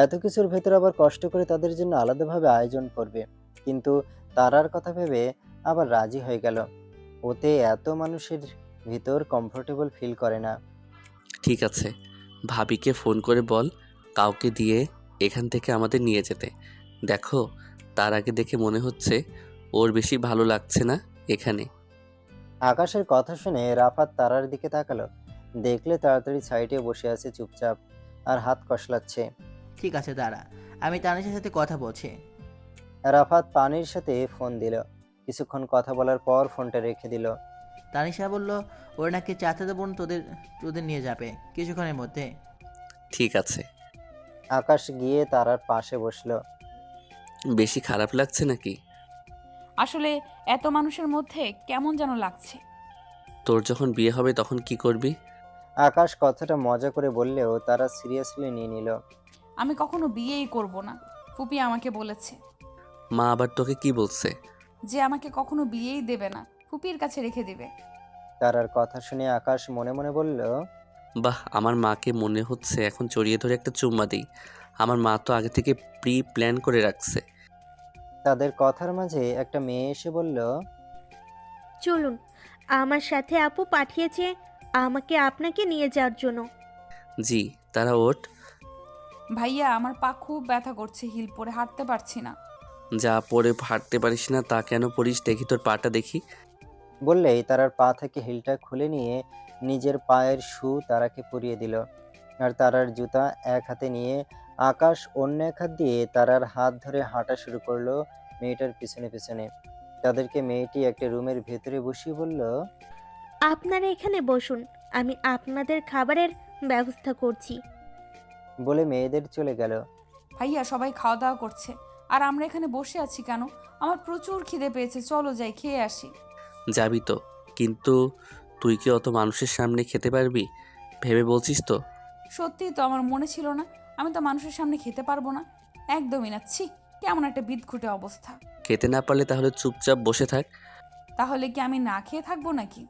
এত কিছুর ভেতর আবার কষ্ট করে তাদের জন্য আলাদাভাবে আয়োজন করবে, কিন্তু তারার কথা ভেবে আবার রাজি হয়ে গেল। ওতে এত মানুষের ভিতর কমফোর্টেবল ফিল করে না। ঠিক আছে, ভাবিকে ফোন করে বল কাউকে দিয়ে এখান থেকে আমাদের নিয়ে যেতে। দেখো, তার আগে দেখে মনে হচ্ছে ওর বেশি ভালো লাগছে না এখানে। আকাশের কথা শুনে রাফাত তারার দিকে তাকালো, দেখলে তাড়াতাড়ি সাইডে বসে আছে চুপচাপ আর হাত কসলাচ্ছে। ঠিক আছে দাঁড়া, আমি তানিশার সাথে কথা বলছি। রাফাত পানির সাথে ফোন দিল। কিছুক্ষণ কথা বলার পর ফোনটা রেখে দিল। তানিশা বলল ওর নাকি চাচাতো বোন তোদের তোদের নিয়ে যাবে কিছুক্ষণের মধ্যে। ঠিক আছে। আকাশ গিয়ে তারার পাশে বসলো। বেশি খারাপ লাগছে নাকি? আসলে এত মানুষের মধ্যে কেমন যেন লাগছে। তোর যখন বিয়ে হবে তখন কি করবি? আকাশ কথাটা মজা করে বললেও তারা সিরিয়াসলি নিয়ে নিল। আমি কখনো বিয়েই করব না, ফুপি আমাকে বলেছে। মা আবার তোকে কি বলছে? যে আমাকে কখনো বিয়েই দেবে না, ফুপির কাছে রেখে দেবে। তারার কথা শুনে আকাশ মনে মনে বলল, বাহ, আমার মাকে মনে হচ্ছে এখন জড়িয়ে ধরে একটা চুম্মা দিই। আমার মা তো আগে থেকে প্রি প্ল্যান করে রাখছে। তাদের কথার মাঝে একটা মেয়ে এসে বলল, চলুন, আমার সাথে আপু পাঠিয়েছে আমাকে আপনাকে নিয়ে যাওয়ার জন্য। জি, তারা ওঠ। ভাইয়া আমার পা খুব ব্যথা করছে, হিল পরে হাঁটতে পারছি না। যা পরে হাঁটতে পারিস না তা কেন পরিস, দেখি তোর পাটা দেখি। বললেই তারার পা থেকে হিলটা খুলে নিয়ে নিজের পায়ের শু তারাকে পরিয়ে দিল। আর তারার জুতা এক হাতে নিয়ে আকাশ অন্য এক হাত দিয়ে তারার হাত ধরে হাঁটা শুরু করলো মেয়েটার পিছনে পিছনে। তাদেরকে মেয়েটি একটা রুমের ভেতরে বসিয়ে বলল, আপনারা এখানে বসুন, আমি আপনাদের খাবারের ব্যবস্থা করছি। বলে মেয়েদের চলে গেল। ভাইয়া সবাই খাওয়া দাওয়া করছে, আর আমরা এখানে বসে আছি কেন? আমার প্রচুর খিদে পেয়েছে, চলো যাই খেয়ে আসি। যাবি তো, কিন্তু তুই কি অত মানুষের সামনে খেতে পারবি ভেবে বলছিস তো? সত্যিই তো, আমার মনে ছিল না আমি তো মানুষের সামনে খেতে পারবো না। একদমই না, ছি, কেমন একটা বিদঘুটে অবস্থা। খেতে না পারলে তাহলে চুপচাপ বসে থাক। তাহলে কি আমি না খেয়ে থাকবো নাকি?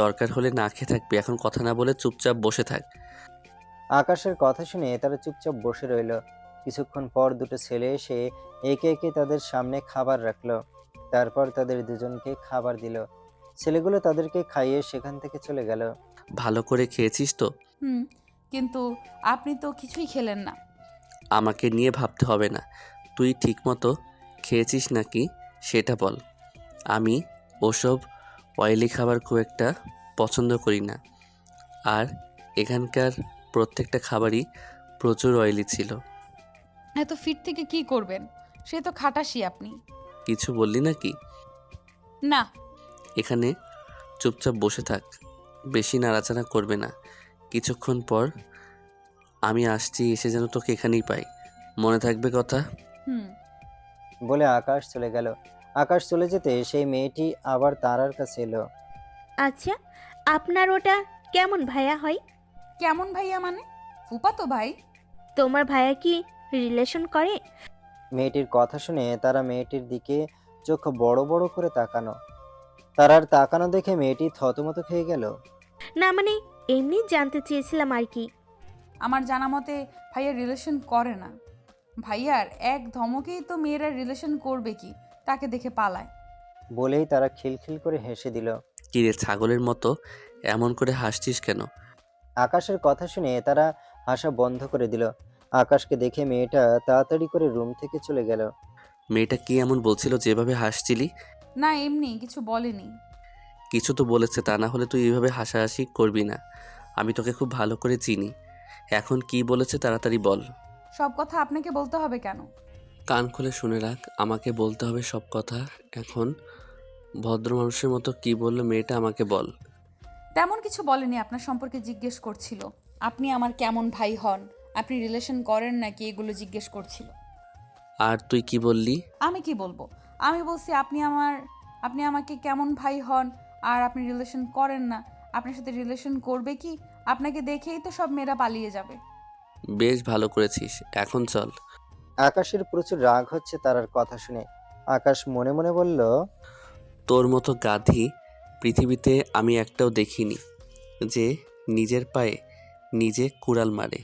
দরকার হলে না খেয়ে থাকবি, এখন কথা না বলে চুপচাপ বসে থাক। আকাশের কথা শুনে তারা চুপচাপ বসে রইল। কিছুক্ষণ পর দুটো ছেলে এসে একে একে তাদের সামনে খাবার রাখলো। তারপর তাদের দুজনকে খাবার দিল। ছেলেগুলো তাদেরকে খাইয়ে সেখান থেকে চলে গেল। ভালো করে খেয়েছিস তো? হুম, কিন্তু আপনি তো কিছুই খেলেন না। আমাকে নিয়ে ভাবতে হবে না। তুই ঠিকমতো খেয়েছিস নাকি সেটা বল। আমি ওসব অয়েলি খাবার খুব একটা পছন্দ করি না। আর এখানকার প্রত্যেকটা খাবারই প্রচুর অয়েলি ছিল। এত ফিট থেকে কি করবেন? সে তো খাটাসই আপনি। কিছু বললি নাকি? না। এখানে চুপচাপ বসে থাক, বেশি নাড়াচাড়া করবে না। কিছুক্ষণ পর আমি আসছি, এসে যেন তোকে এখানেই পাই। মনে থাকবে কথা? হুম। বলে আকাশ চলে গেল। আকাশ চলে যেতে সেই মেয়েটি আবার তারার কাছে এলো। আচ্ছা, আপনার ওটা কেমন ভাইয়া হয়? কেমন ভাইয়া মানে? ফুপাতো ভাই? তোমার ভাইয়া কি রিলেশন করে? মেয়েটির কথা শুনে তারা মেয়েটির দিকে চোখ বড় বড় করে তাকানো। তারার তাকানো দেখে মেয়েটি থতমত খেয়ে গেল। না মানে এমনি জানতে চেয়েছিলাম আর কি। আমার জানা মতে ভাইয়া রিলেশন করে না। ভাইয়ার এক ধমকেই তো মেয়েরা রিলেশন করবে কি, তাকে দেখে পালায়। বলেই তারা খিলখিল করে হেসে দিল। কিরে ছাগলের মতো এমন করে হাসছিস কেন? আকাশের কথা শুনে তারা হাসা বন্ধ করে দিল। আকাশকে দেখে মেয়েটা তাড়াতাড়ি করে রুম থেকে চলে গেল। মেয়েটা কি এমন বলছিল যেভাবে হাসছিলি? না এমনি কিছু বলেনি। কিছু তো বলেছে, তা না হলে তুই এইভাবে হাসাহাসি করবি না। আমি তোকে খুব ভালো করে চিনি। এখন কি বলেছে তাড়াতাড়ি বল। সব কথা আপনাকে বলতে হবে কেন? কান খুলে শুনে রাখ, আমাকে বলতে হবে সব কথা। এখন ভদ্র মানুষের মতো কি বললো মেয়েটা আমাকে বল। তেমন কিছু বলেনি, আপনার সম্পর্কে জিজ্ঞেস করছিল। আপনি আমার কেমন ভাই হন, আপনি রিলেশন করেন নাকি, এগুলো জিজ্ঞেস করছিল। আর তুই কি বললি? আমি কি বলবো? আমি বলছি আপনি আমাকে কেমন ভাই হন, আর আপনি রিলেশন করেন না। আপনার সাথে রিলেশন করবে কি? আপনাকে দেখেই তো সব মেয়েরা পালিয়ে যাবে। বেশ ভালো করেছিস, এখন চল। আকাশের প্রচুর রাগ হচ্ছে তারার কথা শুনে। আকাশ মনে মনে বলল, তোর মতো গাধি পৃথিবীতে আমি একটাও দেখিনি, যে নিজের পায়ে নিজে কুড়াল মারে,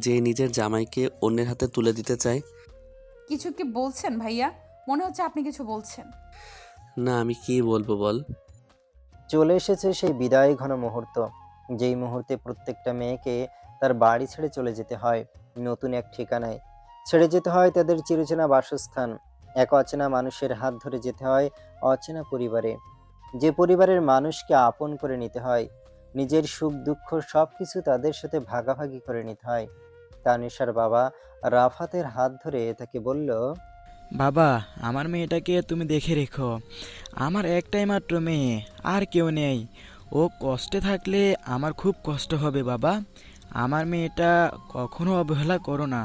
যে নিজের জামাইকে অন্যের হাতে তুলে দিতে চায়। কিছু কি বলছেন ভাইয়া? মনে হচ্ছে আপনি কিছু বলছেন। না, আমি কি বলবো বল। চলে এসেছে সেই বিদায় ঘন মুহূর্ত, যেই মুহূর্তে প্রত্যেকটা মেয়েকে তার বাড়ি ছেড়ে চলে যেতে হয় নতুন এক ঠিকানায়। ছেড়ে যেতে হয় তাদের চিরচেনা বাসস্থান। এক অচেনা মানুষের হাত ধরে যেতে হয় অচেনা পরিবারে, যে পরিবারের মানুষকে আপন করে নিতে হয়। নিজের সুখ দুঃখ সবকিছু তাদের সাথে ভাগাভাগি করে নিতে হয়। তানিশার বাবা রাফাতের হাত ধরে তাকে বলল, বাবা, আমার মেয়েটাকে তুমি দেখে রেখো। আমার একটাই মাত্র মেয়ে, আর কেউ নেই। ও কষ্টে থাকলে আমার খুব কষ্ট হবে বাবা। আমার মেয়েটা কখনো অবহেলা করো না।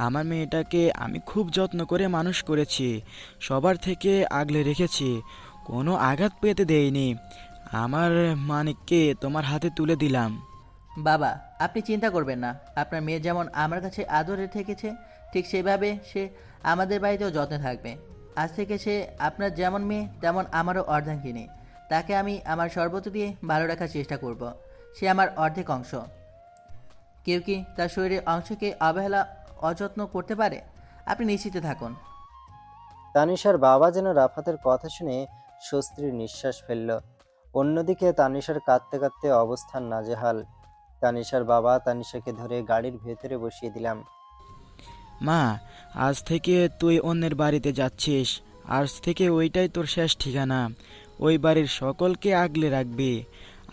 আমার মেয়েটাকে আমি খুব যত্ন করে মানুষ করেছি, সবার থেকে আগলে রেখেছি, কোনো আঘাত পেতে দেইনি। আমার মানিককে তোমার হাতে তুলে দিলাম। বাবা, আপনি চিন্তা করবেন না। আপনার মেয়ে যেমন আমার কাছে আদরে থেকেছে, ঠিক সেভাবে সে আমাদের বাড়িতেও যত্নে থাকবে। আজ থেকে সে আপনার যেমন মেয়ে তেমন আমারও অর্ধাঙ্গিনী। তাকে আমি আমার সর্বত্র দিয়ে ভালো রাখার চেষ্টা করব। সে আমার অর্ধেক অংশ। কেউ কি তার শরীরের অংশকে অবহেলা অযত্ন করতে পারে? আপনি নিশ্চিতে থাকুন। তানিশার বাবা যেন রাফাতের কথা শুনে স্বস্তির নিঃশ্বাস ফেলল। অন্যদিকে তানিশার কাঁদতে কাঁদতে অবস্থান নাজেহাল। তানিশার বাবা তানিশাকে ধরে গাড়ির ভেতরে বসিয়ে দিলাম। মা, আজ থেকে তুই অন্যের বাড়িতে যাচ্ছিস। আজ থেকে ওইটাই তোর শেষ ঠিকানা। ওই বাড়ির সকলকে আগলে রাখবি।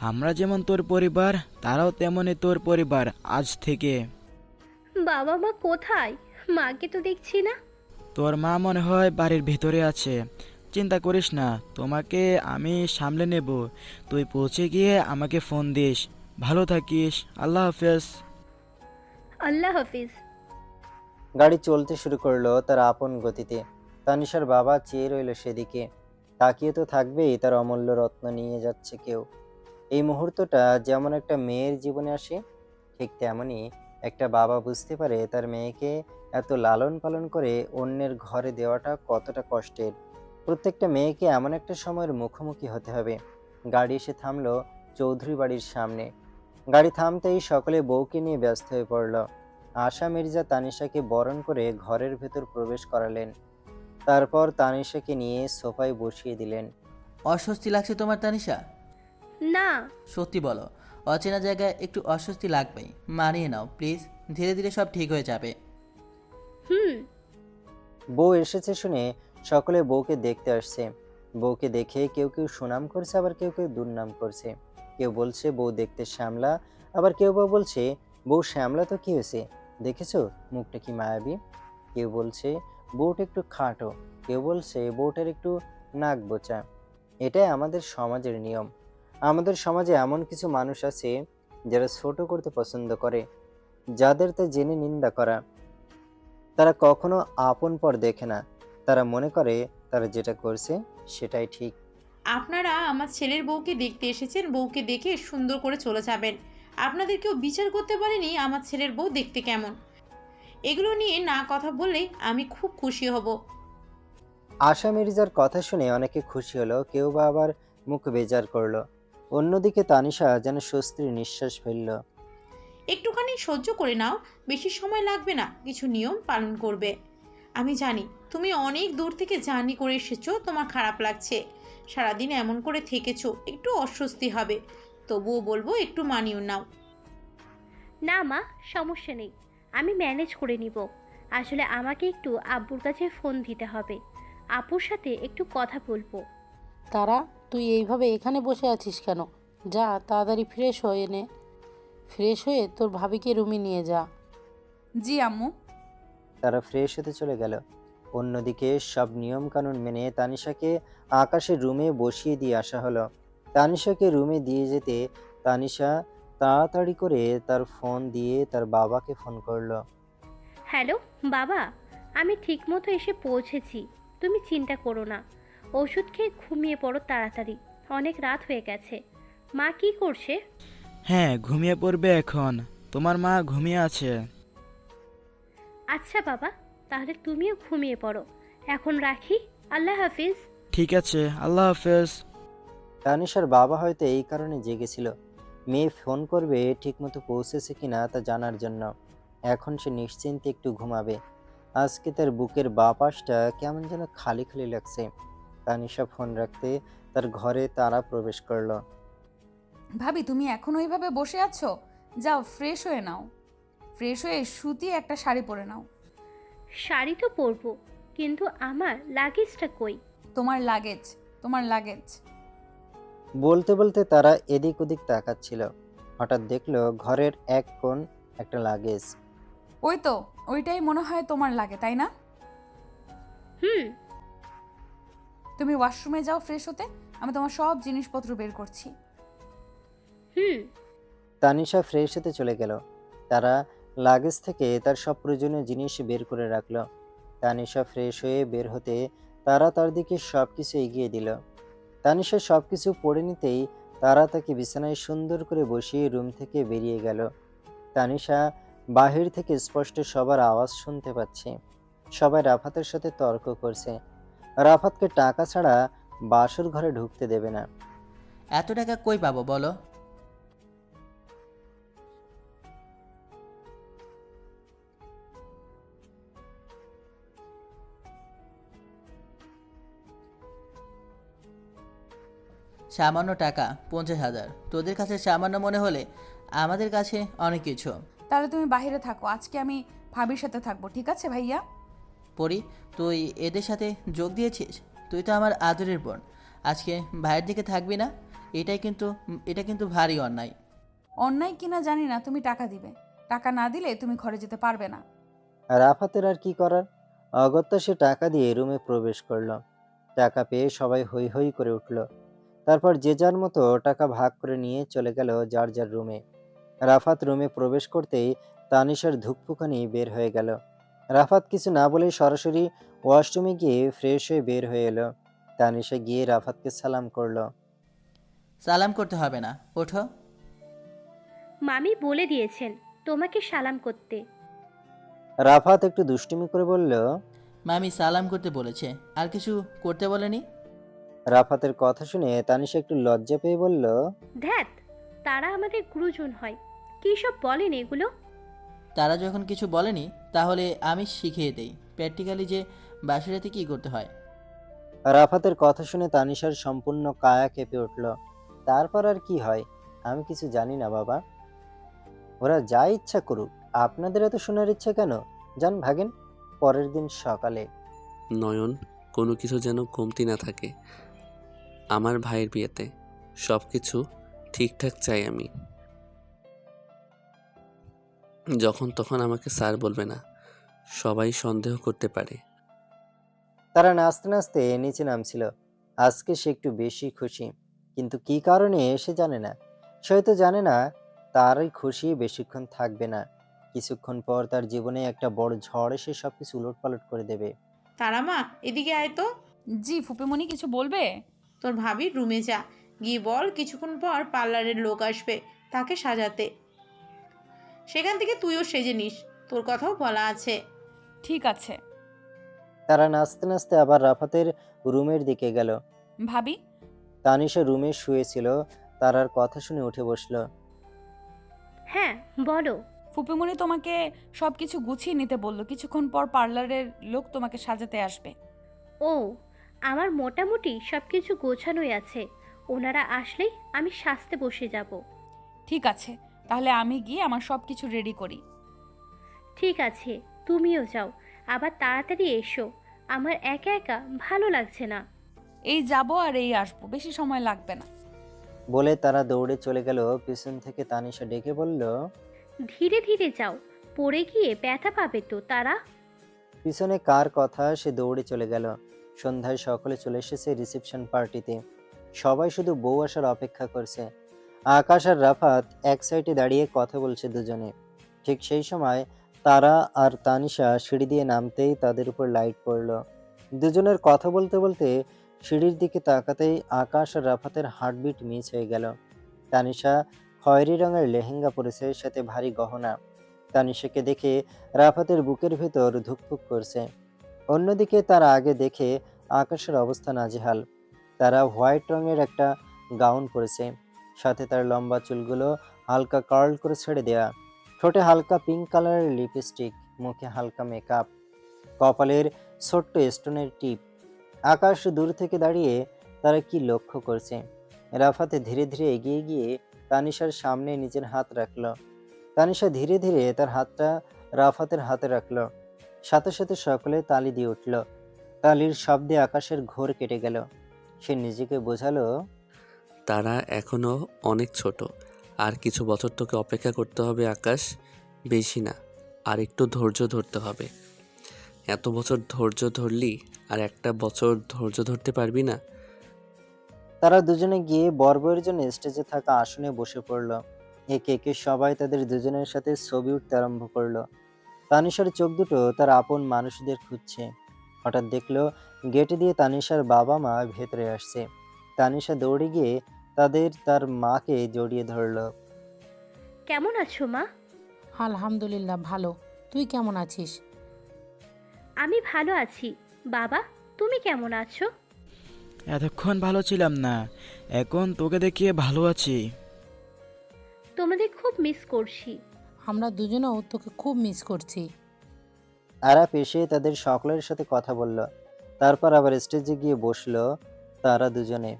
আমরা যেমন তোর পরিবার, তারাও তেমনই তোর পরিবার আজ থেকে। বাবা মা কোথায়? মাকে তো দেখছি না। তোর মা মনে হয় বাড়ির ভেতরে আছে। চিন্তা করিস না, তোমাকে আমি সামলে নেব। তুই পৌঁছে গিয়ে আমাকে ফোন দিস। ভালো থাকিস। আল্লাহ হাফেজ। আল্লাহ হাফিজ। গাড়ি চলতে শুরু করলো তার আপন গতিতে। তানিশার বাবা চেয়ে রইল সেদিকে। তাকিয়ে তো থাকবেই, তার অমূল্য রত্ন নিয়ে যাচ্ছে কেউ। এই মুহূর্তটা যেমন একটা মেয়ের জীবনে আসে, ঠিক তেমনই একটা বাবা বুঝতে পারে তার মেয়েকে এত লালন পালন করে অন্যের ঘরে দেওয়াটা কতটা কষ্টের। প্রত্যেকটা মেয়েকে এমন একটা সময়ের মুখোমুখি হতে হবে। গাড়ি এসে থামলো চৌধুরী বাড়ির সামনে। গাড়ি থামতেই সকলে বউকে নিয়ে ব্যস্ত হয়ে পড়ল। আশা মির্জা তানিশাকে বরণ করে ঘরের ভেতর প্রবেশ করালেন। তারপর তানিশাকে নিয়ে সোফায় বসিয়ে দিলেন। অস্বস্তি লাগছে তোমার তানিশা? না। সত্যি বলো, অচেনা জায়গায় একটু অস্বস্তি লাগবেই, মানিয়ে নাও প্লিজ, ধীরে ধীরে সব ঠিক হয়ে যাবে। হুম। বউ এসেছে শুনে সকলে বউকে দেখতে আসছে। বউকে দেখে কেউ কেউ সুনাম করছে, আবার কেউ কেউ দুর্নাম করছে। কেউ বলছে বউ দেখতে শ্যামলা, আবার কেউ বা বলছে বউ শ্যামলা তো কি হয়েছে, দেখেছো মুখটা কি মায়াবী। কেউ বলছে বউটা একটু খাটো, কেউ বলছে বউটার একটু নাক বোচা। এটাই আমাদের সমাজের নিয়ম। আমাদের সমাজে এমন কিছু মানুষ আছে যারা ছোট করতে পছন্দ করে, যাদের তা জেনে নিন্দা করা। তারা কখনো আপন পর দেখে না, তারা মনে করে তারা যেটা করছে সেটাই ঠিক। আপনারা আমার ছেলের বউকে দেখতে এসেছেন, বউকে দেখে সুন্দর করে চলে যাবেন। আপনাদের কেউ বিচার করতে পারেনি আমার ছেলের বউ দেখতে কেমন। এগুলো নিয়ে না কথা বললে আমি খুব খুশি হব। আশা মির্জার কথা শুনে অনেকে খুশি হলো, কেউ বা আবার মুখ বেজার করলো। অন্যদিকে তানিশা যেন স্বস্তির নিঃশ্বাস ফেলল। একটুখানি সহ্য করে নাও, বেশি সময় লাগবে না, কিছু নিয়ম পালন করবে। আমি জানি তুমি অনেক দূর থেকে জার্নি করে এসেছো, তোমার খারাপ লাগছে, সারাদিন এমন করে থেকেছো, একটু অস্বস্তি হবে, তবুও বলবো একটু মানিয়ে নাও। না মা, সমস্যা নেই, আমি ম্যানেজ করে নিব। আসলে আমাকে একটু আব্বুর কাছে ফোন দিতে হবে, আপুর সাথে একটু কথা বলবো। তারা, তুই এইভাবে এখানে বসে আছিস কেন? যা তাড়াতাড়ি ফ্রেশ হয়ে নে, ফ্রেশ হয়ে তোর ভাবিকে রুমে নিয়ে যা। জি আম্মু। তারা ফ্রেশ হতে চলে গেল। অন্যদিকে সব নিয়ম কানুন মেনে তানিশাকে আকাশের রুমে বসিয়ে দিয়ে আসা হলো। তানিশাকে রুমে দিয়ে যেতে তানিশা তাড়াতাড়ি করে তার ফোন দিয়ে তার বাবাকে ফোন করলো। হ্যালো বাবা, আমি ঠিকমতো এসে পৌঁছেছি, তুমি চিন্তা করো না। ওষুধ খেয়ে ঘুমিয়ে পড়ো তাড়াতাড়ি, অনেক রাত হয়ে গেছে। মা কি করছে? হ্যাঁ, ঘুমিয়ে পড়বে এখন, তোমার মা ঘুমিয়ে আছে। আচ্ছা বাবা, তাহলে তুমিও ঘুমিয়ে পড়ো, এখন রাখি, আল্লাহ হাফিজ। ঠিক আছে, আল্লাহ হাফেজ। তানিশার বাবা হয়তো এই কারণে জেগেছিল, মেয়ে ফোন করবে ঠিকমতো পৌঁছেছে কিনা তা জানার জন্য। এখন সে নিশ্চিন্তে একটু ঘুমাবে। আজকে তার বুকের বাঁ পাশটা কেমন যেন খালি খালি লাগছে। তানিশা ফোন রাখতে তার ঘরে তারা প্রবেশ করলো। ভাবি তুমি এখনো এইভাবে বসে আছো? যাও ফ্রেশ হয়ে নাও, ফ্রেশ হয়ে সুতি একটা শাড়ি পরে নাও। শাড়ি তো পরবো, কিন্তু আমার লাগেজটা কই? তোমার লাগেজ, তোমার লাগেজ। বলতে বলতে তারা এদিক ওদিক তাকাচ্ছিল। হঠাৎ দেখলো ঘরের এক কোণ একটা লাগেজ। ওই তো, ওইটাই মনে হয় তোমার লাগে, তাই না? হুম। তুমি ওয়াশরুমে যাও ফ্রেশ হতে, আমি তোমার সব জিনিসপত্র বের করছি। হুম। তানিশা ফ্রেশ হতে চলে গেল। তারা লাগেজ থেকে তার সব প্রয়োজনীয় জিনিস বের করে রাখলো। তানিশা ফ্রেশ হয়ে বের হতে তারা তার দিকে সবকিছু এগিয়ে দিল। তানিশা সবকিছু পড়ে নিতেই তারা তাকে বিছানায় সুন্দর করে বসিয়ে রুম থেকে বেরিয়ে গেল। তানিশা বাহির থেকে স্পষ্ট সবার আওয়াজ শুনতে পাচ্ছে। সবাই রাফাতের সাথে তর্ক করছে। রাফাতকে টাকা ছাড়া বাসর ঘরে ঢুকতে দেবে না। এত টাকা কই পাবো বলো? সামান্য টাকা 50,000 তোদের কাছে সামান্য মনে হলে আমাদের কাছে অনেক কিছু। তাহলে তুমি বাইরে থাকো, আজকে আমি ভাবির সাথে থাকবো, ঠিক আছে ভাইয়া? পরি, তুই এদের সাথে যোগ দিয়েছিস? তুই তো আমার আদরের বোন, আজকে ভাইয়ের দিকে থাকবি না? এটা কিন্তু ভারী অন্যায়। অন্যায় কিনা জানি না, তুমি টাকা দিবে, টাকা না দিলে তুমি ঘরে যেতে পারবে না। রাফাতের আর কি করার, অগত্যা সে টাকা দিয়ে রুমে প্রবেশ করলো। টাকা পেয়ে সবাই হৈ হৈ করে উঠল। তারপর যে যার মতো টাকা ভাগ করে নিয়ে চলে গেল যার যার রুমে। রাফাত রুমে প্রবেশ করতেই তানিশার ধুকপুকানি বের হয়ে গেল। রাফাত কিছু না বলেই সরাসরি ওয়াশরুমে গিয়ে ফ্রেশ হয়ে বের হয়ে এলো। তানিশা গিয়ে রাফাতকে সালাম করলো। সালাম করতে হবে না, ওঠো। মামি বলে দিয়েছেন তোমাকে সালাম করতে। রাফাত একটু দুষ্টুমি করে বলল। মামি সালাম করতে বলেছে, আর কিছু করতে বলেনি। রাফাতের কথা শুনে তানিশা একটু লজ্জা পেয়ে বলল, ধ্যাত, তারা আমাদের গুরুজন হয়, কী সব বলেন এগুলো? তারা যখন কিছু বলেনি তাহলে আমি শিখিয়ে দেই প্র্যাকটিক্যালি যে বাসি রাতে কী করতে হয়? রাফাতের কথা শুনে তানিশার সম্পূর্ণ কায়া কেঁপে উঠল। তারপর আর কি হয় আমি কিছু জানি না বাবা। ওরা যা ইচ্ছা করুক, আপনাদের এত শোনার ইচ্ছা কেন? যান ভাগেন। পরের দিন সকালে নয়ন, কোনো কিছু যেন কমতি না থাকে আমার ভাইয়ের বিয়েতে। সব কিছু ঠিকঠাক চাই আমি। যখন তখন আমাকে স্যার বলবে না, সবাই সন্দেহ করতে পারে। তারা নাচতে নাচতে নিচে নামছিল। আজকে সে একটু বেশি খুশি, কিন্তু কি কারণে সে জানে না। সে হয়তো জানে না তার এই খুশি বেশিক্ষণ থাকবে না। কিছুক্ষণ পর তার জীবনে একটা বড় ঝড় এসে সবকিছু উলটপালট করে দেবে। তারা মা, এদিকে আয় তো। জি ফুপিমণি, কিছু বলবে? তোর ভাবির রুমে যা, গিয়ে বল কিছুক্ষণ পর পার্লারের লোক আসবে তাকে সাজাতে। সেখান থেকে তুইও সেজে নিস, তোর কথাও বলা আছে। ঠিক আছে। তারা নাচতে নাচতে আবার রাফাতের রুমের দিকে গেল। ভাবি, তানিশা রুমে শুয়েছিল। তারার কথা শুনে উঠে বসলো। হ্যাঁ বলো। ফুপিমণি তোমাকে সব কিছু গুছিয়ে নিতে বললো, কিছুক্ষণ পর পার্লারের লোক তোমাকে সাজাতে আসবে। ও, আমার মোটামুটি সব কিছু গোছানোই আছে। ওনারা আসলেই আমি সাজতে বসে যাব। ঠিক আছে, তাহলে আমি গিয়ে আমার সব কিছু রেডি করি। ঠিক আছে, তুমিও যাও, আবার তাড়াতাড়ি এসো। আমার একা একা ভালো লাগছে না। এই যাব আর এই আসবো, বেশি সময় লাগবে না। বলে তারা দৌড়ে চলে গেল। পিছন থেকে তানিশা ডেকে বলল, ধীরে ধীরে যাও, পড়ে গিয়ে ব্যথা পাবে তো তারা। পিছনে কার কথা সে দৌড়ে চলে গেল। সন্ধ্যায় সকলে চলে এসেছে রিসেপশন পার্টিতে। সবাই শুধু বউ আসার অপেক্ষা করছে। আকাশ আর রাফাত এক সাইডে দাঁড়িয়ে কথা বলছে দুজনে। ঠিক সেই সময় তারা আর তানিশা সিঁড়ি দিয়ে নামতেই তাদের উপর লাইট পড়লো। দুজনের কথা বলতে বলতে সিঁড়ির দিকে তাকাতেই আকাশ আর রাফাতের হার্টবিট মিস হয়ে গেল। তানিশা খয়েরি রঙের লেহেঙ্গা পরেছে, সাথে ভারী গহনা। তানিশাকে দেখে রাফাতের বুকের ভেতর ধুকপুক করছে। অন্যদিকে তার আগে দেখে আকাশের অবস্থা নাজেহাল। তারা হোয়াইট রঙের একটা গাউন পরেছে, সাথে তার লম্বা চুলগুলো হালকা কার্ল করে ছেড়ে দেয়া, ঠোঁটে হালকা পিঙ্ক কালারের লিপস্টিক, মুখে হালকা মেকআপ, কপালের ছোট্ট স্টোনের টিপ। আকাশ দূর থেকে দাঁড়িয়ে তারা কি লক্ষ্য করছে। রাফাতে ধীরে ধীরে এগিয়ে গিয়ে তানিশার সামনে নিজের হাত রাখলো। তানিশা ধীরে ধীরে তার হাতটা রাফাতের হাতে রাখলো। সাথে সাথে সকলে তালি দিয়ে উঠল। তালির শব্দে আকাশের ঘোর কেটে গেল। সে নিজেকে বোঝালো, তারা এখনো অনেক ছোট, আর কিছু বছর তোকে অপেক্ষা করতে হবে আকাশ, বেশি না, আর একটু ধৈর্য ধরতে হবে। এত বছর ধৈর্য ধরলি, আর একটা বছর ধৈর্য ধরতে পারবি না? তারা দুজনে গিয়ে বরবইয়ের জন্য স্টেজে থাকা আসনে বসে পড়ল। একে একে সবাই তাদের দুজনের সাথে ছবি উঠতে আরম্ভ করলো। তানিশার চোখ দুটো তার আপন মানুষদের খুঁজছে। হঠাৎ দেখলো গেটে দিয়ে তানিশার বাবা মা ভেতরে আসছে। তানিশা দৌড়ে গিয়ে তার মাকে জড়িয়ে ধরলো। কেমন আছো মা? আলহামদুলিল্লাহ ভালো। তুই কেমন আছিস? আমি ভালো আছি। বাবা, তুমি কেমন আছো? এতক্ষণ ভালো ছিলাম না, এখন তোকে দেখিয়ে ভালো আছি। তোমাদের খুব মিস করছি। আমরা দুজনেও তোকে খুব মিস করছি। আরাপ এসে তাদের সকলের সাথে কথা বলল। তারপর আবার স্টেজে গিয়ে বসলো। তারা দুজনে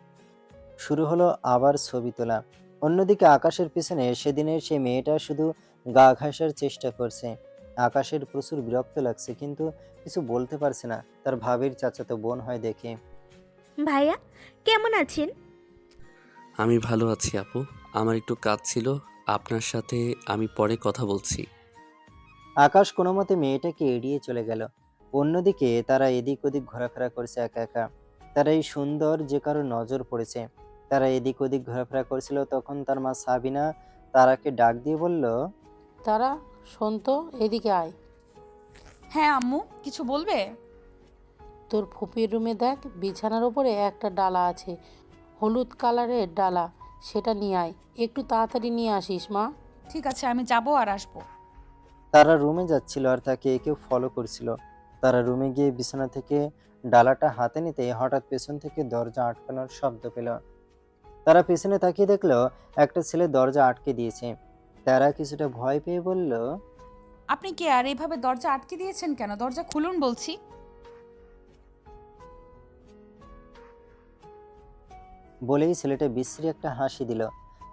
শুরু হলো আবার ছবি তোলা। অন্যদিকে আকাশের পিছনে সেদিনের সেই মেয়েটা শুধু গা ঘাসার চেষ্টা করছে। আকাশের প্রচুর বিরক্ত লাগছে, কিন্তু কিছু বলতে পারছে না। তার ভাবির চাচাতো বোন হয় দেখে। ভাইয়া কেমন আছেন? আমি ভালো আছি আপু, আমার একটু কাজ ছিল, আপনার সাথে আমি পরে কথা বলছি। আকাশ কোনো মতে মেয়েটাকে এড়িয়ে চলে গেল। অন্যদিকে তারা এদিক ওদিক ঘোরাফেরা করছে একা একা। তারা এই সুন্দর যে কারো নজর পড়েছে। তারা এদিক ওদিক ঘোরাফেরা করছিল, তখন তার মা সাবিনা তারাকে ডাক দিয়ে বলল, তারা শোন তো, এদিকে আয়। হ্যাঁ আম্মু, কিছু বলবে? তোর ফুপির রুমে দেখ, বিছানার উপরে একটা ডালা আছে, হলুদ কালারের ডালা, সেটা নিয়ে আয়। একটু তাড়াতাড়ি নিয়ে আসিস মা। ঠিক আছে, আমি যাব আর আসবো। তারা রুমে যাচ্ছিল আর তাকে কেউ ফলো করছিল। তারা রুমে গিয়ে বিছানা থেকে ডালাটা হাতে নিতে হঠাৎ পেছন থেকে দরজা আটকানোর শব্দ পেল। তারা পেছনে তাকিয়ে দেখলো একটা ছেলে দরজা আটকে দিয়েছে। তারা কিছুটা ভয় পেয়ে বলল, আপনি কে আর এইভাবে দরজা আটকে দিয়েছেন কেন? দরজা খুলুন বলছি। বলেই ছেলেটা বিশ্রী একটা হাসি দিল।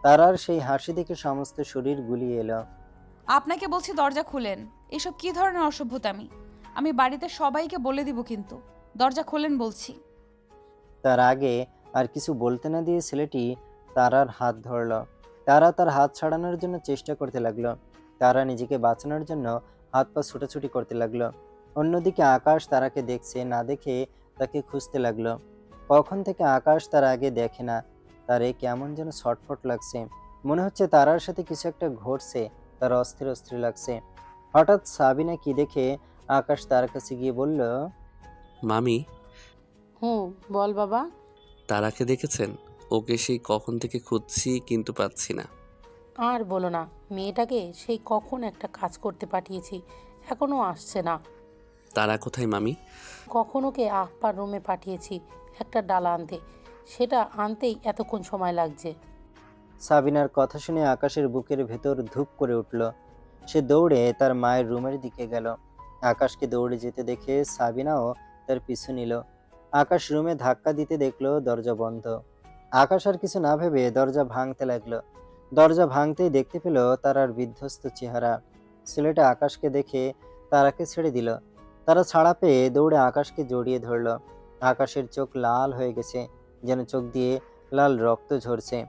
তারার সেই হাসি দেখে সমস্ত শরীর গুলিয়ে এলো। আপনাকে বলছি দরজা খুলেন। এসব কি ধরনের অসভ্যতামি? আমি বাড়িতে সবাইকে বলে দিব কিন্তু। দরজা খোলেন বলছি। তার আগে আর কিছু বলতে না দিয়ে ছেলেটি তারার হাত ধরল। তারা তার হাত ছাড়ানোর জন্য চেষ্টা করতে লাগলো। তারা নিজেকে বাঁচানোর জন্য হাত পা ছুটাছুটি করতে লাগলো। অন্যদিকে আকাশ তারাকে দেখছে না দেখে তাকে খুঁজতে লাগলো। কখন থেকে আকাশ তার আগে দেখে না, তার কেমন যেন ছটফট লাগছে। মনে হচ্ছে তারার সাথে কিছু একটা ঘটছে, তার অস্থির অস্থির লাগছে। হঠাৎ সাবিনা কি দেখে আকাশ তার কাছে গিয়ে বলল, মামি, হুম, বল বাবা। তারাকে দেখেছেন? ওকে সেই কখন থেকে খুঁজছি কিন্তু পাচ্ছি না। আর বলো না, মেয়েটাকে সেই কখন একটা কাজ করতে পাঠিয়েছি, এখনও আসছে না। তারা কোথায় মামি? কখন ওকে আপার রুমে পাঠিয়েছি একটা ডালা আনতে, সেটা আনতেই এতক্ষণ সময় লাগছে। সাবিনার কথা শুনে আকাশের বুকের ভেতর ধূপ করে উঠল। সে দৌড়ে তার মায়ের রুমের দিকে গেল। আকাশকে দৌড়ে যেতে দেখে সাবিনাও তার পিছু নিল। আকাশ রুমে ধাক্কা দিতে দেখলো দরজা বন্ধ। আকাশ আর কিছু না ভেবে দরজা ভাঙতে লাগলো। দরজা ভাঙতেই দেখতে পেল তারার বিধ্বস্ত চেহারা। ছেলেটা আকাশকে দেখে তারাকে ছেড়ে দিল। তারা ছাড়া পেয়ে দৌড়ে আকাশকে জড়িয়ে ধরল। আকাশের চোখ লাল হয়ে গেছে, যেন চোখ দিয়ে লাল রক্ত ঝরছে।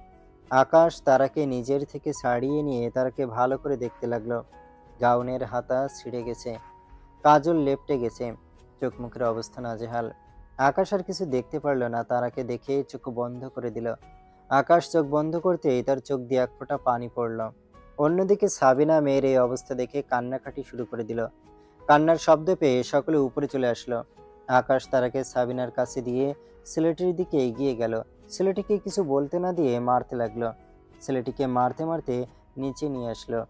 আকাশ তারাকে নিজের থেকে ছাড়িয়ে নিয়ে তারাকে ভালো করে দেখতে লাগলো। গাউনের হাতা ছিঁড়ে গেছে, কাজল লেপটে গেছে, চোখ মুখের অবস্থা নাজেহাল। আকাশ আর কিছু দেখতে পারলো না, তারাকে দেখে চোখ বন্ধ করে দিল। আকাশ চোখ বন্ধ করতেই তার চোখ দিয়ে এক ফোঁটা পানি পড়ল। অন্যদিকে সাবিনা মেয়ের এই অবস্থা দেখে কান্নাকাটি শুরু করে দিল। কান্নার শব্দ পেয়ে সকলে উপরে চলে আসলো। আকাশ তারাকে সাবিনার কাছে দিয়ে ছেলেটির দিকে এগিয়ে গেল। ছেলেটিকে কিছু বলতে না দিয়ে মারতে লাগলো। ছেলেটিকে মারতে মারতে নিচে নিয়ে আসলো।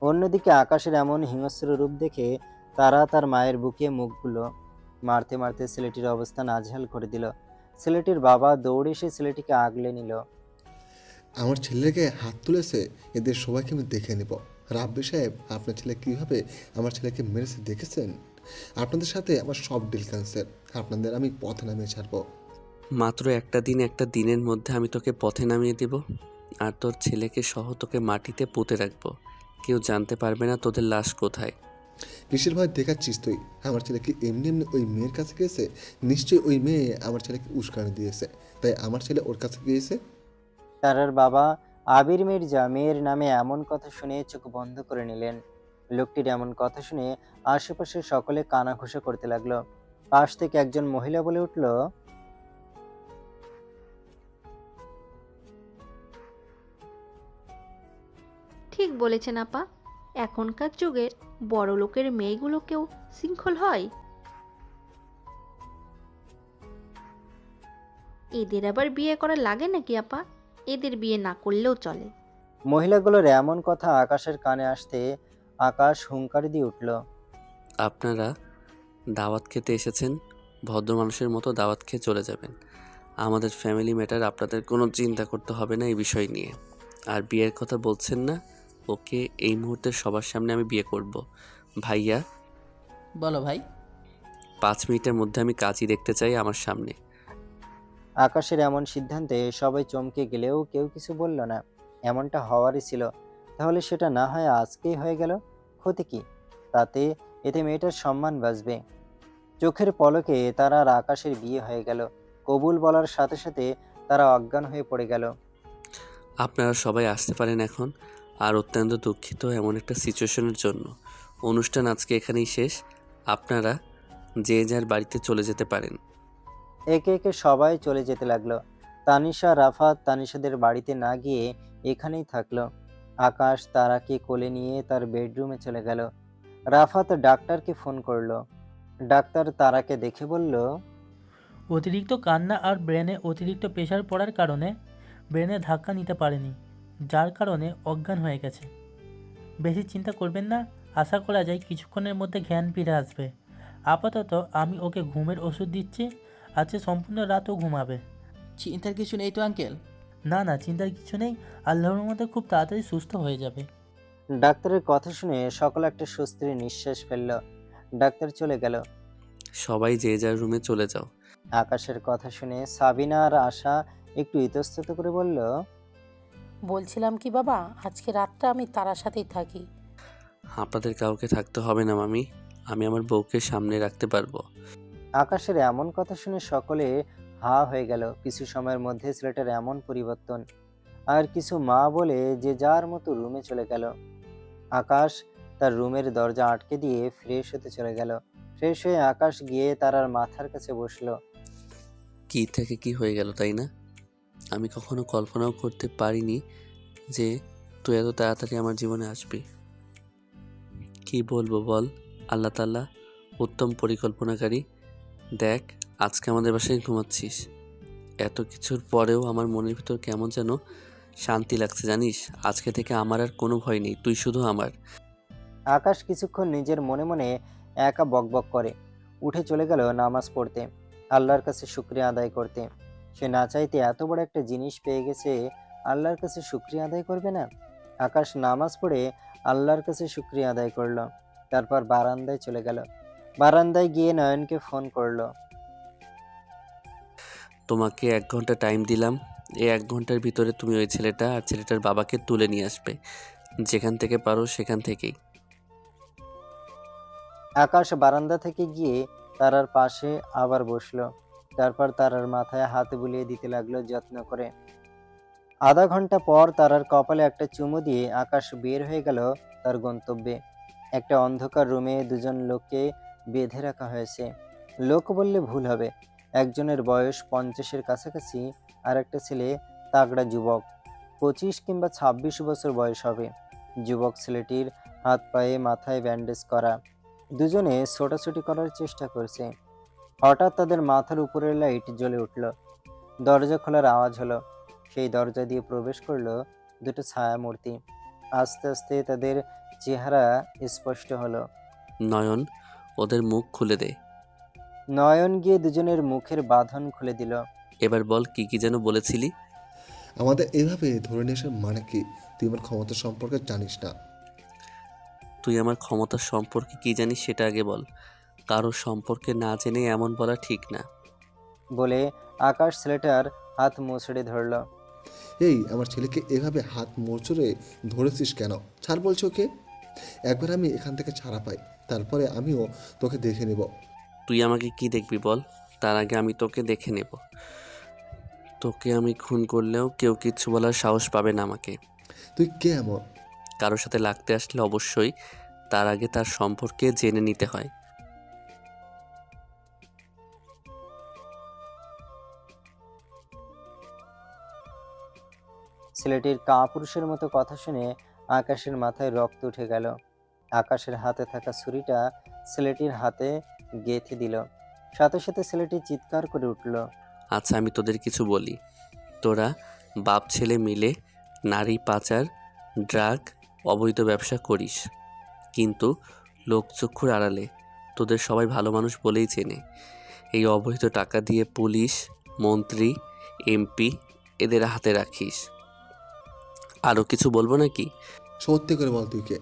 অন্যদিকে আকাশের এমন হিংস্র রূপ দেখে তারা তার মায়ের বুকে মুখগুলো মারতে মারতে ছেলেটির অবস্থা নাজেহাল করে দিল। ছেলেটির বাবা দৌড়ে এসে ছেলেটিকে আগলে নিল। আমার ছেলেকে হাত তুলেছে, এদের সবাইকে আমি দেখে নেব। রাব্বি সাহেব, আপনার ছেলে কীভাবে আমার ছেলেকে মেরেছে দেখেছেন? আপনাদের সাথে আমার সব ডিল ক্যান্সেল। আপনাদের আমি পথে নামিয়ে ছাড়বো। মাত্র একটা দিনের মধ্যে আমি তোকে পথে নামিয়ে দিব, আর তোর ছেলেকে সহ তোকে মাটিতে পুঁতে রাখবো। কেউ জানতে পারবে না তোদের লাশ কোথায়। কিসের ভয় দেখাচ্ছিস তুই? আমার ছেলে কি এমনি এমনি ওই মেয়ের কাছে গিয়েছে? নিশ্চয়ই ওই মেয়ে আমার ছেলেকে উস্কানি দিয়েছে, তাই আমার ছেলে ওর কাছে গিয়েছে। তারার বাবা আবির মির্জা মেয়ের নামে এমন কথা শুনে চোখ বন্ধ করে নিলেন। লোকটির এমন কথা শুনে আশেপাশে সকলে কানাঘুষা করতে লাগলো। পাশ থেকে একজন মহিলা বলে উঠল, ঠিক বলেছেন আপা, এখনকার যুগের বড় লোকের মেয়েগুলোকেও শৃঙ্খল হয়। এদের আবার বিয়ে করা লাগে নাকি আপা? এদের বিয়ে না করলেও চলে। মহিলাগুলোর এমন কথা আকাশের কানে আসতে আকাশ হুঙ্কার দিয়ে উঠল। আপনারা দাওয়াত খেতে এসেছেন, ভদ্র মানুষের মতো দাওয়াত খেয়ে চলে যাবেন। আমাদের ফ্যামিলি ম্যাটার, আপনাদের কোনো চিন্তা করতে হবে না এই বিষয় নিয়ে। আর বিয়ের কথা বলছেন না, ওকে এই মুহূর্তে সবার সামনে আমি বিয়ে করব। ভাইয়া, বলো ভাই। 5 মিনিটের মধ্যে আমি কাজই দেখতে চাই আমার সামনে। আকাশের এমন সিদ্ধান্তে সবাই চমকে গেলেও কেউ কিছু বলল না। এমনটা হওয়ারই ছিল, তাহলে সেটা না হয় আজকেই হয়ে গেল, ক্ষতি কি? তাতে এতে মেয়েটার সম্মান বাঁচবে। চোখের পলকে তারা আর আকাশের বিয়ে হয়ে গেল। কবুল বলার সাথে সাথে তারা অজ্ঞান হয়ে পড়ে গেল। আপনারা সবাই আসতে পারেন এখন। আর অত্যন্ত দুঃখিত এমন একটা সিচুয়েশনের জন্য। অনুষ্ঠান আজকে এখানেই শেষ। আপনারা যে যার বাড়িতে চলে যেতে পারেন। একে একে সবাই চলে যেতে লাগলো। তানিশা রাফাত তানিশাদের বাড়িতে না গিয়ে এখানেই থাকলো। আকাশ তারাকে কোলে নিয়ে তার বেডরুমে চলে গেল। রাফাত ডাক্তারকে ফোন করলো। ডাক্তার তারাকে দেখে বলল, অতিরিক্ত কান্না আর ব্রেনে অতিরিক্ত প্রেশার পড়ার কারণে ব্রেনে ধাক্কা নিতে পারেনি, যার কারণে অজ্ঞান হয়ে গেছে। বেশি চিন্তা করবেন না, আশা করা যায় কিছুক্ষণের মধ্যে জ্ঞান ফিরে আসবে। আপাতত আমি ওকে ঘুমের ওষুধ দিচ্ছি, আজকে সম্পূর্ণ রাতও ঘুমাবে। চিন্তার কিছু নেই তো আঙ্কেল? না না, চিন্তার কিছু নেই, আল্লাহর মধ্যে খুব তাড়াতাড়ি সুস্থ হয়ে যাবে। ডাক্তারের কথা শুনে সকলে একটা স্বস্তির নিঃশ্বাস ফেলল। ডাক্তার চলে গেল। সবাই যে যার রুমে চলে যাও। আকাশের কথা শুনে সাবিনা আর আশা একটু ইতস্তত করে বলল, বলছিলাম কি বাবা, আজকে রাতটা আমি তারার সাথেই থাকি। আপনাদের কাউকে থাকতে হবে না মামি, আমি আমার বউকে সামনে রাখতে পারবো। আকাশের এমন কথা শুনে সকলে হা হয়ে গেল। কিছু সময়ের মধ্যে ছেলেটার এমন পরিবর্তন, আর কিছু মা বলে যে যার মতো রুমে চলে গেল। আকাশ তার রুমের দরজা আটকে দিয়ে ফ্রেশ হতে চলে গেল। ফ্রেশ হয়ে আকাশ গিয়ে তারার মাথার কাছে বসলো। কি থেকে কি হয়ে গেল তাই না? আমি কখনো কল্পনাও করতে পারিনি যে তুই এত তাড়াতাড়ি আমার জীবনে আসবি। কি বলবো বল, আল্লাহ তাআলা উত্তম পরিকল্পনাকারী। দেখ, আজকে আমাদের বাসায় ঘুমাচ্ছিস, এত কিছুর পরেও আমার মনের ভিতর কেমন যেন শান্তি লাগছে জানিস। আজকে থেকে আমার আর কোনো ভয় নেই, তুই শুধু আমার। আকাশ কিছুক্ষণ নিজের মনে মনে একা বকবক করে উঠে চলে গেল নামাজ পড়তে, আল্লাহর কাছে শুকরিয়া আদায় করতে। সে না চাইতে এত বড় একটা জিনিস পেয়ে গেছে, আল্লাহর কাছে শুকরিয়া আদায় করবে না? আকাশ নামাজ পড়ে আল্লাহর কাছে শুকরিয়া আদায় করলো। তারপর বারান্দায় চলে গেল। বারান্দায় গিয়ে নয়নকে ফোন করলো। তোমাকে 1 ঘন্টা টাইম দিলাম, এই 1 ঘন্টার ভিতরে তুমি ওই ছেলেটা আর ছেলেটার বাবাকে তুলে নিয়ে আসবে, যেখান থেকে পারো সেখান থেকেই। আকাশ বারান্দা থেকে গিয়ে তারার পাশে আবার বসলো। তারপর তারার মাথায় হাত বুলিয়ে দিতে লাগলো যত্ন করে। আধা ঘন্টা পর তারার কপালে একটা চুমু দিয়ে আকাশ বের হয়ে গেল তার গন্তব্যে। একটা অন্ধকার রুমে দুজন লোককে বেঁধে রাখা হয়েছে। লোক বললে ভুল হবে, একজনের বয়স 50-এর কাছাকাছি, আর একটা ছেলে তাগড়া যুবক, 25 কিংবা 26 বছর বয়স হবে। যুবক ছেলেটির হাত পায়ে মাথায় ব্যান্ডেজ করা। দুজনে ছোটাছুটি করার চেষ্টা করছে। হঠাৎ তাদের মাথার উপরের লাইট জ্বলে উঠল। দরজা খোলার আওয়াজ হলো। সেই দরজা দিয়ে প্রবেশ করলো দুটো ছায়ামূর্তি। আস্তে আস্তে তাদের চেহারা স্পষ্ট হলো। নয়ন, ওদের মুখ খুলে দে। নয়ন গিয়ে দুজনের মুখের বাঁধন খুলে দিল। এবার বল, কি কি যেন বলেছিলি? আমাদের এভাবে ধরে নিয়ে আসার মানে কি? তুই আমার ক্ষমতা সম্পর্কে জানিস না। তুই আমার ক্ষমতার সম্পর্কে কি জানিস সেটা আগে বল। কারো সম্পর্কে না জেনে এমন বলা ঠিক না। বলে আকাশ ছেলেটার হাত মুচড়ে ধরল। এই, আমার ছেলেকে এভাবে হাত মোচড়ে ধরেছিস কেন? ছাড় বলছো ওকে। একবার আমি এখান থেকে ছাড়া পাই, তারপরে আমিও তোকে দেখে নেব। তুই আমাকে কি দেখবি বল, তার আগে আমি তোকে দেখে নেব। তোকে আমি খুন করলেও কেউ কিচ্ছু বলার সাহস পাবে না আমাকে। তুই কে এমন? কারোর সাথে লাগতে আসলে অবশ্যই তার আগে তার সম্পর্কে জেনে নিতে হয়। ছেলেটির কাপুরুষের মতো কথা শুনে আকাশের মাথায় রক্ত উঠে গেল। আকাশের হাতে থাকা ছুরিটা ছেলেটির হাতে গেঁথে দিল। সাথে সাথে ছেলেটি চিৎকার করে উঠল। আচ্ছা, আমি তোদের কিছু বলি। তোরা বাপ ছেলে মিলে নারী পাচার, ড্রাগ, অবৈধ ব্যবসা করিস, কিন্তু লোকচক্ষুর আড়ালে তোদের সবাই ভালো মানুষ বলেই চেনে। এই অবৈধ টাকা দিয়ে পুলিশ, মন্ত্রী, এমপি এদের হাতে রাখিস। আরও কিছু বলবো নাকি? সত্যি করে বল তুই কে?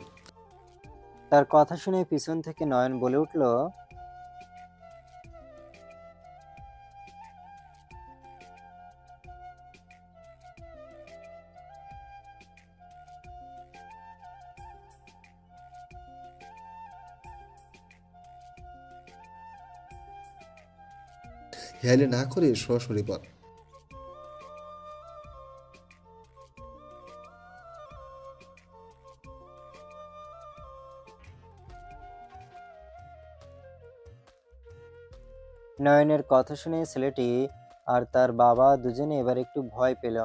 তার কথা শুনে পিছন থেকে নয়ন বলে উঠল, হেয়ালি না করে সরাসরি বল। নয়নের কথা শুনে ছেলেটি আর তার বাবা দুজনে এবার একটু ভয় পেল।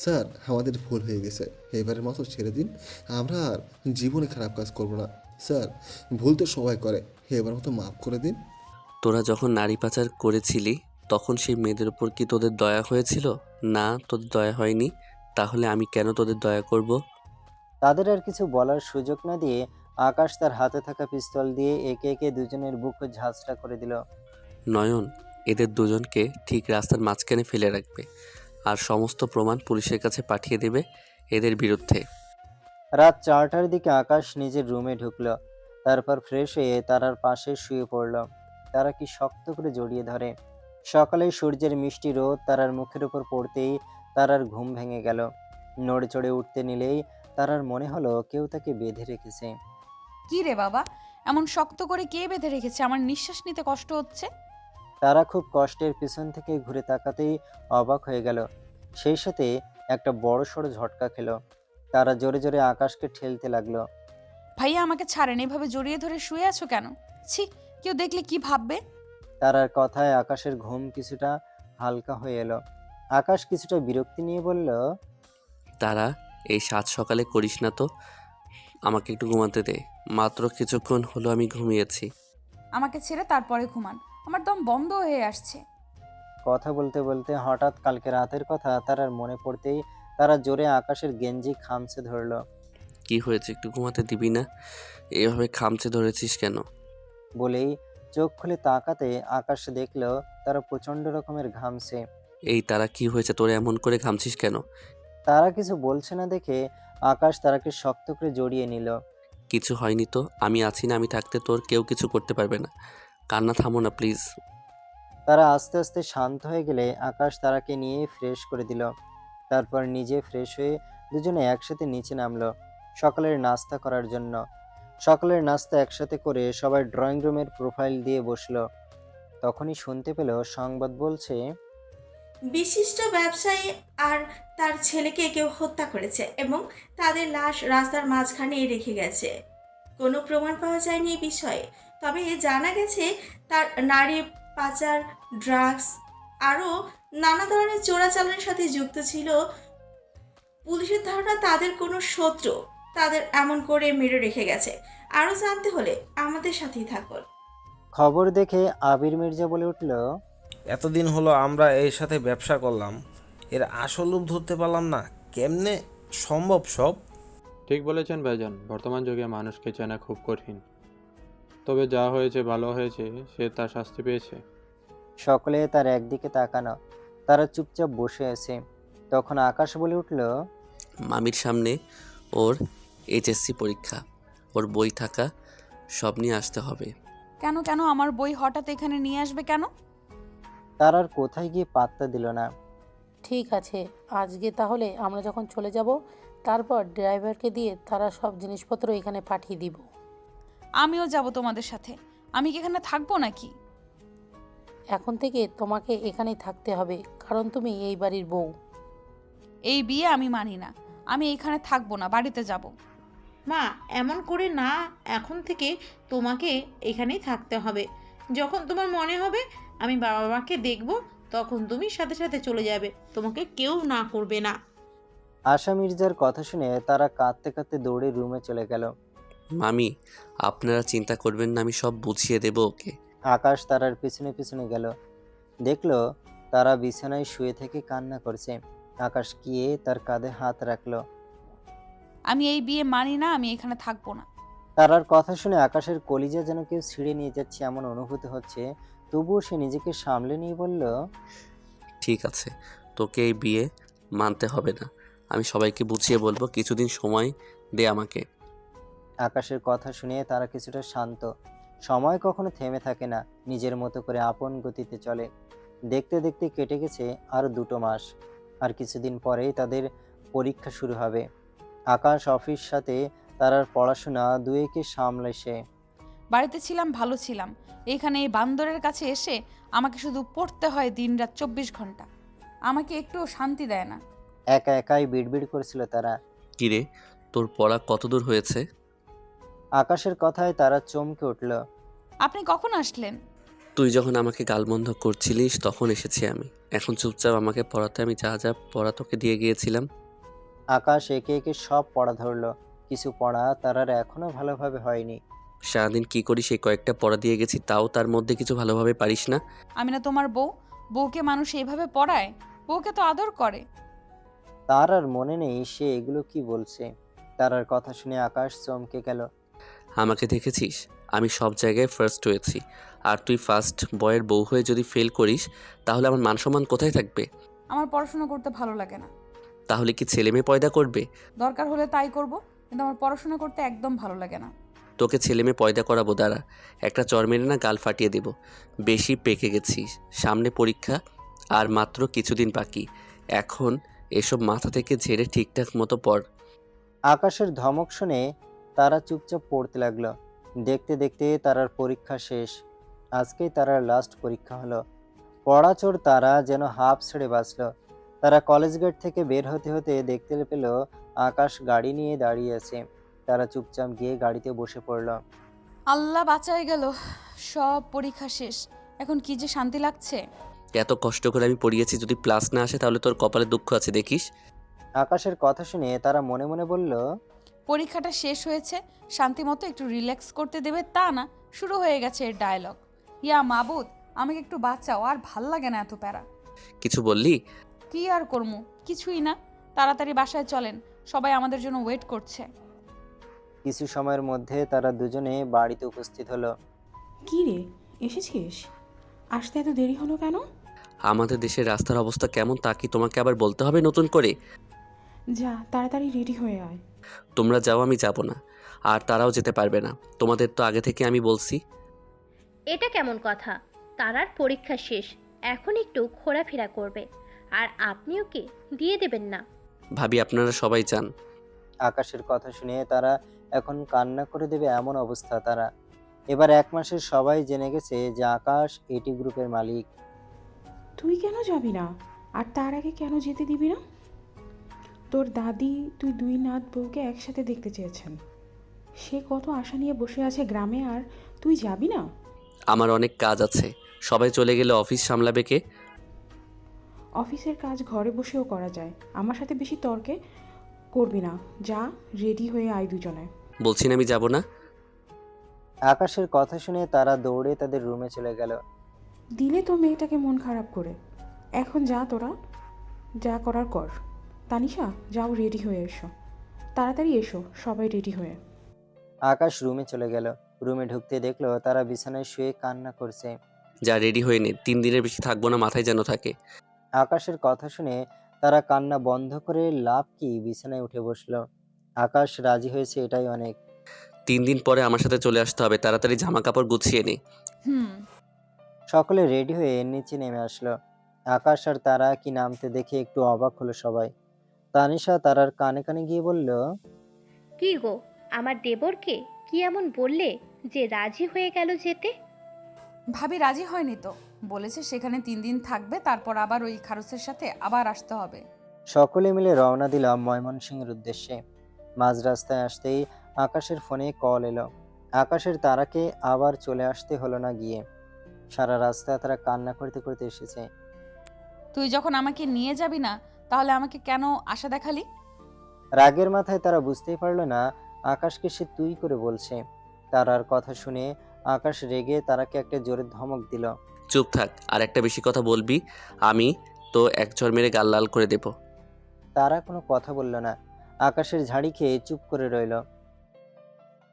স্যার, আমাদের ভুল হয়ে গেছে, এবারের মতো ছেড়ে দিন। আমরা আর জীবনে খারাপ কাজ করব না। স্যার, ভুল তো সবাই করে, এবার মতো মাফ করে দিন। তোরা যখন নারী পাচার করেছিলি তখন সেই মেয়েদের উপর কি তোদের দয়া হয়েছিল? না, তোদের দয়া হয়নি। তাহলে আমি কেন তোদের দয়া করব? তাদের আর কিছু বলার সুযোগ না দিয়ে আকাশ তার হাতে থাকা পিস্তল দিয়ে একে একে দুজনের বুক ঝাঁঝরা করে দিল। নয়ন, এদের দুজনকে ঠিক রাস্তার মাঝখানে ফেলে রাখবে আর সমস্ত প্রমাণ পুলিশের কাছে পাঠিয়ে দেবে এদের বিরুদ্ধে। রাত 4টার দিকে আকাশ নিজের রুমে ঢুকলো। তারপর ফ্রেশ হয়ে তারার পাশে শুয়ে পড়ল। তারা কি শক্ত করে জড়িয়ে ধরে। সকালে সূর্যের মিষ্টি রোদ তারার মুখের উপর পড়তেই তারার ঘুম ভেঙে গেল। নড়ে চড়ে উঠতে নিলেই তারার মনে হলো কেউ তাকে বেঁধে রেখেছে। কি রে বাবা, এমন শক্ত করে কে বেঁধে রেখেছে? আমার নিঃশ্বাস নিতে কষ্ট হচ্ছে। তারা খুব কষ্টের পিছন থেকে ঘুরে তাকাতেই অবাক হয়ে গেল। সেই সাথে একটা বড় সড়ো ঝটকা খেলো। তারা জোরে জোরে আকাশকে ঠেলতে লাগলো। ভাইয়া আমাকে ছাড়েন, এভাবে জড়িয়ে ধরে শুয়ে আছো কেন? ছি, কেউ দেখলে কি ভাববে? তারার কথায় আকাশের ঘুম কিছুটা হালকা হয়ে এলো। আকাশ কিছুটা বিরক্তি নিয়ে বলল, তারা এই সাত সকালে করিস না তো, আমাকে একটু ঘুমাতে দে। মাত্র কিছুক্ষণ হলো আমি ঘুমিয়েছি। আমাকে ছেড়ে তারপরে ঘুমান, আমার দম বন্ধ হয়ে আসছে। কথা বলতে বলতে হঠাৎ কালকে রাতের কথা তারার মনে পড়তেই তারা জোরে আকাশের গেঞ্জি খামচে ধরলো। কি হয়েছে, একটু ঘুমাতে দিবি না? এভাবে খামচে ধরেছিস কেন? বলেই চোখ খুলে তাকাতে আকাশ দেখলো তারা প্রচন্ড রকমের ঘামছে। এই তারা, কি হয়েছে তোর, এমন করে ঘামছিস কেন? তারা কিছু বলছে না দেখে আকাশ তারাকে শক্ত করে জড়িয়ে নিল। কিছু হয়নি তো, আমি আছি না, আমি থাকতে তোর কেউ কিছু করতে পারবে না। কান্না থামো না প্লিজ। তারা আস্তে আস্তে শান্ত হয়ে গেলে আকাশ তারাকে নিয়ে ফ্রেশ করে দিল। তারপর নিজে ফ্রেশ হয়ে দুজনে একসাথে নিচে নামলো সকালের নাস্তা করার জন্য। সকালের নাস্তা একসাথে করে সবাই ড্রয়িং রুমের প্রোফাইল দিয়ে বসলো। তখনই শুনতে পেল সংবাদ বলছে, বিশিষ্ট ব্যবসায়ী আর তার ছেলেকে কেউ হত্যা করেছে এবং তাদের লাশ রাস্তার মাঝখানে রেখে গেছে। কোনো প্রমাণ পাওয়া যায়নি এই বিষয়ে, তবে জানা গেছে তার নারী পাচার, ড্রাগস আরও নানা ধরনের চোরাচালানের সাথে যুক্ত ছিল। পুলিশের ধারণা তাদের কোনো শত্রু তাদের এমন করে মেরে রেখে গেছে। আরও জানতে হলে আমাদের সাথেই থাকুন। খবর দেখে আবির মির্জা বলে উঠল, এতদিন হলো আমরা এর সাথে ব্যবসা করলাম, এর আসল রূপ ধরতে পারলাম না। কেমনে সম্ভব সব? ঠিক বলেছেন ভাইজান, বর্তমান যুগে মানুষকে চেনা খুব কঠিন। তবে যা হয়েছে ভালো হয়েছে, সে তার শাস্তি পেয়েছে। সকলে তার একদিকে তাকানো। তারা চুপচাপ বসে আছে। তখন আকাশ বলে উঠল, মামির সামনে ওর এইচএসসি পরীক্ষা, ওর বই থাকা সব নিয়ে আসতে হবে। কেন কেন আমার বই হঠাৎ এখানে নিয়ে আসবে কেন? তার আর কোথায় গিয়ে পাত্তা দিল না। ঠিক আছে, আজকে তাহলে আমরা যখন চলে যাব তারপর ড্রাইভারকে দিয়ে তারা সব জিনিসপত্র এখানে পাঠিয়ে দিব। আমিও যাব তোমাদের সাথে। আমি কি এখানে থাকবো নাকি? এখন থেকে তোমাকে এখানেই থাকতে হবে, কারণ তুমি এই বাড়ির বউ। এই বিয়ে আমি মানি না। আমি এখানে থাকবো না, বাড়িতে যাব। মা, এমন করে না, এখন থেকে তোমাকে এখানেই থাকতে হবে। যখন তোমার মনে হবে আমি বাবা মাকে দেখব, তখন তুমি সাথে সাথে চলে যাবে, তোমাকে কেউ না করবে না। আশা মির্জার কথা শুনে তারা কাঁদতে কাঁদতে দৌড়ে রুমে চলে গেল। মামি, আপনারা চিন্তা করবেন না, আমি সব বুঝিয়ে দেবো ওকে। আকাশ তারার পিছনে পিছনে গেল। দেখলো তারা বিছানায় শুয়ে থেকে কান্না করছে। আকাশ গিয়ে তার কাঁধে হাত রাখলো। আমি এই বিয়ে মানি না, আমি এখানে থাকবো না। তারার কথা শুনে আকাশের কলিজা যেন কেউ ছিঁড়ে নিয়ে যাচ্ছে এমন অনুভূতি হচ্ছে। তবুও সে নিজেকে সামলে নিয়ে বলল, ঠিক আছে, তোকে এই বিয়ে মানতে হবে না, আমি সবাইকে বুঝিয়ে বলবো, কিছুদিন সময় দে আমাকে। আকাশের কথা শুনে তারা কিছুটা শান্ত। সময় কখনো থেমে থাকে না, নিজের মতো করে আপন গতিতে চলে। দেখতে দেখতে কেটে গেছে আরও 2 মাস। আর কিছুদিন পরেই তাদের পরীক্ষা শুরু হবে। আকাশ অফিস সাথে তারার পড়াশোনা দুয়েকে সামলে সে। বাড়িতে ছিলাম, ভালো ছিলাম। এখানে এই বান্দরের কাছে এসে আমাকে শুধু পড়তে হয় দিনরাত 24 ঘন্টা। আমাকে একটুও শান্তি দেয় না। একা একাই বিড়বিড় করছিল তারা। কিরে, তোর পড়া কত দূর হয়েছে? আকাশের কথায় তারা চমকে উঠল। আপনি কখন আসলেন? তুই যখন আমাকে গালমন্দ করছিলিস তখন এসেছি আমি। এখন চুপচাপ আমাকে পড়াতে, আমি যা যা পড়া তোকে দিয়ে গিয়েছিলাম। আকাশ একে একে সব পড়া ধরলো। কিছু পড়া তারার এখনো ভালোভাবে হয়নি। সারাদিন কি করিস, এই কয়েকটা পড়া দিয়ে গেছি, তাও তার মধ্যে কিছু ভালোভাবে পারিস না? আমি না তোমার বউ? বউকে মানুষ এইভাবে পড়ায়? বউকে তো আদর করে। তার আর মনে নেই সে এগুলো কি বলছে। তারার কথা শুনে আকাশ চমকে গেল। আমাকে দেখেছিস, আমি সব জায়গায় ফার্স্ট হয়েছি, আর তুই ফার্স্ট বয়ের বউ হয়ে যদি ফেল করিস তাহলে আমার মান সম্মান কোথায় থাকবে? আমার পড়াশোনা করতে ভালো লাগে না। তাহলে কি ছেলে মেয়ে পয়দা করবে? দরকার হলে তাই করব, কিন্তু আমার পড়াশোনা করতে একদম ভালো লাগে না। তোকে ছেলে মেয়ে পয়দা করাবো, দাঁড়া। একটা চর মেরে না গাল ফাটিয়ে দেব। বেশি পেকে গেছিস, সামনে পরীক্ষা আর মাত্র কিছুদিন বাকি। এখন এসব মাথা থেকে ঝেড়ে ঠিকঠাক মতো পড়। আকাশের ধমক শুনে তারা চুপচাপ পড়তে লাগলো। দেখতে দেখতে তারার পরীক্ষা শেষ। আজকেই তারার লাস্ট পরীক্ষা হলো। পড়াচোর তারা যেন হাঁপ ছেড়ে বাঁচল। তারা কলেজ গেট থেকে বের হতে হতে দেখতে পেল আকাশ গাড়ি নিয়ে দাঁড়িয়ে আছে। তারা চুপচাপ গিয়ে গাড়িতে বসে পড়ল। আল্লাহ বাঁচাই গেল, সব পরীক্ষা শেষ। এখন কি যে শান্তি লাগছে। এত কষ্ট করে আমি পড়িয়েছি, যদি প্লাস না আসে তাহলে তোর কপালে দুঃখ আছে, দেখিস। আকাশের কথা শুনে তারা মনে মনে বলল, পরীক্ষাটা শেষ হয়েছে, শান্তি মতো একটু রিল্যাক্স করতে দেবে তা না, শুরু হয়ে গেছে এর ডায়লগ। ইয়া মাবুদ, আমাকে একটু বাঁচাও, আর ভাল লাগে না এত প্যারা। কিছু বললি? কি আর করমু, কিছুই না। তাড়াতাড়ি বাসায় চলেন, সবাই আমাদের জন্য ওয়েট করছে। কিছু সময়ের মধ্যে তারা দুজনে বাড়িতে উপস্থিত হলো। কি রে, এসেছিস? আসতে এত দেরি হলো কেন? আমাদের দেশের রাস্তার অবস্থা কেমন তা কি তোমাকে আবার বলতে হবে নতুন করে? যা তাড়াতাড়ি রেডি হয়ে আয়। তোমরা যাও, আমি যাব না। আর তারাও যেতে পারবে না, তোমাদের তো আগে থেকে আমি বলছি। এটা কেমন কথা? তারার পরীক্ষা শেষ, এখন একটু ঘোরাফেরা করবে, আর আপনিও কি দিয়ে দেবেন না? ভাবি আপনারা সবাই যান। আকাশের কথা শুনে তারা এখন কান্না করে দেবে এমন অবস্থা। তারা এবার 1 মাসের সবাই জেনে গেছে যে আকাশ এটি গ্রুপের মালিক। তুই কেন যাবি না? আর তার আগে কেন যেতে দিবি না? তোর দাদি তুই 2 নাত বউকে একসাথে দেখতে চেয়েছেন। সে কত আশা নিয়ে বসে আছে গ্রামে, আর তুই যাবি না? আমার অনেক কাজ আছে, সবাই চলে গেলে অফিস সামলাবে কে? অফিসের কাজ ঘরে বসেও করা যায়, আমার সাথে বেশি তর্কে করবি না। যা রেডি হয়ে আয় দুজনে। বলছি না আমি যাব না। আকাশের কথা শুনে তারা দৌড়ে তাদের রুমে চলে গেল। দিলে তো মেয়েটাকে মন খারাপ করে। এখন যা, তোরা যা করার কর। তানিশা, যাও রেডি হয়ে এসো, তাড়াতাড়ি এসো সবাই রেডি হয়ে। আকাশ রুমে চলে গেল। রুমে ঢুকতে দেখলো তারা বিছানায় শুয়ে কান্না করছে। যা রেডি হয়ে নে, 3 দিনের বেশি থাকবো না, মাথায় যেন থাকে। আকাশের কথা শুনে তারা কান্না বন্ধ করে লাভ কি বিছানায় উঠে বসলো। আকাশ রাজি হয়েছে, এটাই অনেক। 3 দিন পরে আমার সাথে চলে আসতে হবে, তাড়াতাড়ি জামা কাপড় গুছিয়ে নে। সকলে রেডি হয়ে নিচে নেমে আসলো। আকাশ আর তারা কি নামতে দেখে একটু অবাক হলো সবাই। তানিশা তারার কানে কানে গিয়ে বলল, কি গো, আমার দেবরকে কি এমন বললে যে রাজি হয়ে গেল যেতে? ভাবি রাজি হয়নি তো, বলেছে সেখানে 3 দিন থাকবে, তারপর আবার ওই খারুসের সাথে আবার আসতে হবে। সকলে মিলে রওনা দিলাম ময়মনসিংহের উদ্দেশ্যে। মাঝ রাস্তায় আসতেই আকাশের ফোনে কল এলো। আকাশের তারাকে আবার চলে আসতে হলো না গিয়ে। সারা রাস্তা তারা কান্না করতে করতে এসেছে। তুই যখন আমাকে নিয়ে যাবি না, তাহলে আমাকে কেন আশা দেখালি? রাগের মাথায় তারা বুঝতেই পারলো না আকাশকে সে তুই করে বলছে। তারার কথা শুনে আকাশ রেগে তারাকে একটা জোরে ধমক দিল। চুপ থাক, আর একটা বেশি কথা বলবি আমি তো এক চড় মেরে গাল লাল করে দেব। তারা কোনো কথা বলল না, আকাশের ঝাড়ি খেয়ে চুপ করে রইল।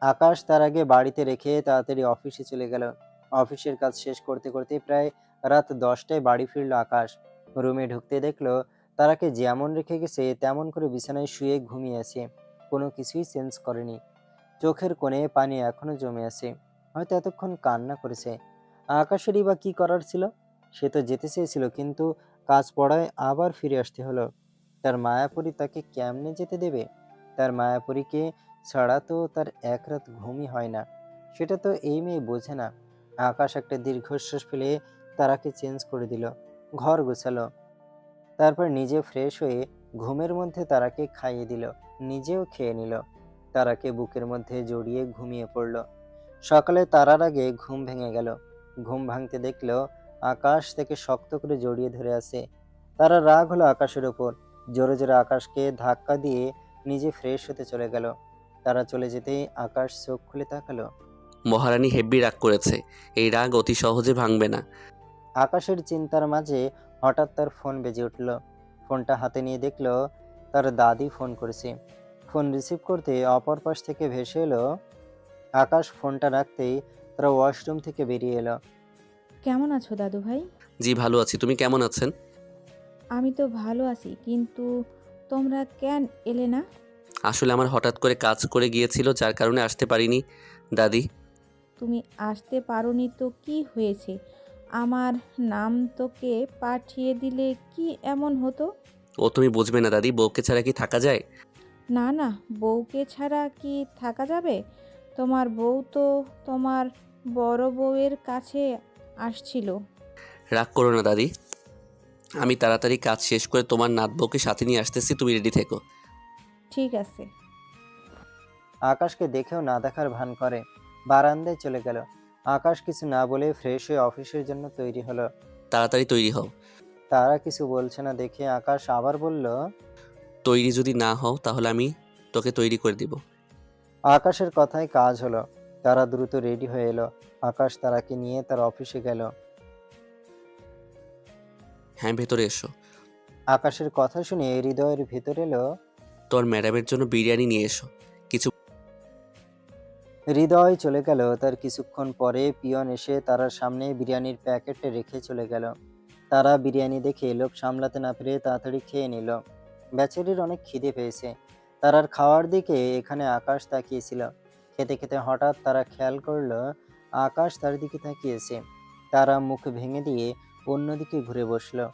আকাশ তার আগে বাড়িতে রেখে তাড়াতাড়ি অফিসে চলে গেল। অফিসের কাজ শেষ করতে করতে প্রায় রাত 10টায় বাড়ি ফিরল আকাশ। রুমে ঢুকতে দেখলো তারাকে যেমন রেখে গেছে তেমন করে বিছানায় শুয়ে ঘুমিয়ে আছে। কোনো কিছুই চেঞ্জ করেনি। চোখের কোণে পানি এখনো জমে আছে, হয়তো এতক্ষণ কান্না করেছে। আকাশেরই বা কি করার ছিল? সে তো যেতে চেয়েছিল, কিন্তু কাজ পড়ায় আবার ফিরে আসতে হলো। তার মায়াপুরী তাকে কেমনে যেতে দেবে? তার মায়াপুরীকে ছাড়া তো তার এক রাত ঘুমই হয় না, সেটা তো এই মেয়ে বোঝে না। আকাশ একটা দীর্ঘশ্বাস ফেলে তারাকে চেঞ্জ করে দিল, ঘর গোছালো, তারপর নিজে ফ্রেশ হয়ে ঘুমের মধ্যে তারাকে খাইয়ে দিল, নিজেও খেয়ে নিল। তারাকে বুকের মধ্যে জড়িয়ে ঘুমিয়ে পড়ল। সকালে তারার আগে ঘুম ভেঙে গেল। ঘুম ভাঙতে দেখলো আকাশ থেকে শক্ত করে জড়িয়ে ধরে আছে। তারা রাগ হলো আকাশের ওপর, জোরে জোরে আকাশকে ধাক্কা দিয়ে নিজে ফ্রেশ হতে চলে গেল। তারা চলে যেতেই আকাশ চোখ খুলে তাকালো। মহারানী হেব্বি রাগ করেছে, এই রাগ অতি সহজে ভাঙবে না। আকাশের চিন্তার মাঝে হঠাৎ তার ফোন বেজে উঠল। ফোনটা হাতে নিয়ে দেখলো তার দাদি ফোন করেছে। ফোন রিসিভ করতে অপর পাশ থেকে ভেসে এলো। আকাশ ফোনটা রাখতেই তারা ওয়াশরুম থেকে বেরিয়ে এলো। কেমন আছো দাদু ভাই? জি ভালো আছি, তুমি কেমন আছেন? আমি তো ভালো আছি, কিন্তু তোমরা কেন এলে না? আসলে আমার হঠাৎ করে কাজ করে গিয়েছিল, যার কারণে আসতে পারিনি। দাদি, তুমি আসতে পারোনি তো কি হয়েছে? আমার নাম তোকে পাঠিয়ে দিলে কি এমন হতো? ও তুমি বুঝবে না দাদি, বউকে ছাড়া কি থাকা যায়? না না, বউকে ছাড়া কি থাকা যাবে? তোমার বউ তো তোমার বড় বউয়ের কাছে আসছিল। রাগ করো না দাদি, আমি তাড়াতাড়ি কাজ শেষ করে তোমার নাত বউকে সাথে নিয়ে আসতেছি, তুমি রেডি থেকো। ঠিক আছে। আকাশকে দেখেও না দেখার ভান করে বারান্দায় চলে গেল। আকাশ কিছু না বলে ফ্রেশ হয়ে অফিসের জন্য তৈরি হলো। তাড়াতাড়ি তৈরি হও। তারা কিছু বলছে না দেখে আকাশ আবার বলল, তৈরি যদি না হও তাহলে আমি তোকে তৈরি করে দিব। আকাশের কথায় কাজ হলো। তারা দ্রুত রেডি হয়ে এলো। আকাশ তারাকে নিয়ে তার অফিসে গেল। হ্যাঁ, ভেতরে এসো। আকাশের কথা শুনে হৃদয়ের ভেতর এলো, তোর ম্যাডামের জন্য বিরিয়ানি নিয়ে এসো। কিছু হৃদয় চলে গেল। তার কিছুক্ষণ পরে পিয়ন এসে তারার সামনে বিরিয়ানির প্যাকেটে রেখে চলে গেল। তারা বিরিয়ানি দেখে লোভ সামলাতে না পেরে তাড়াতাড়ি খেয়ে নিল। বেচারির অনেক খিদে পেয়েছে। তারার খাওয়ার দিকে এখানে আকাশ তাকিয়েছিল। খেতে খেতে হঠাৎ তারা খেয়াল করলো আকাশ তার দিকে তাকিয়েছে। তারা মুখ ভেঙে দিয়ে অন্যদিকে ঘুরে বসলো।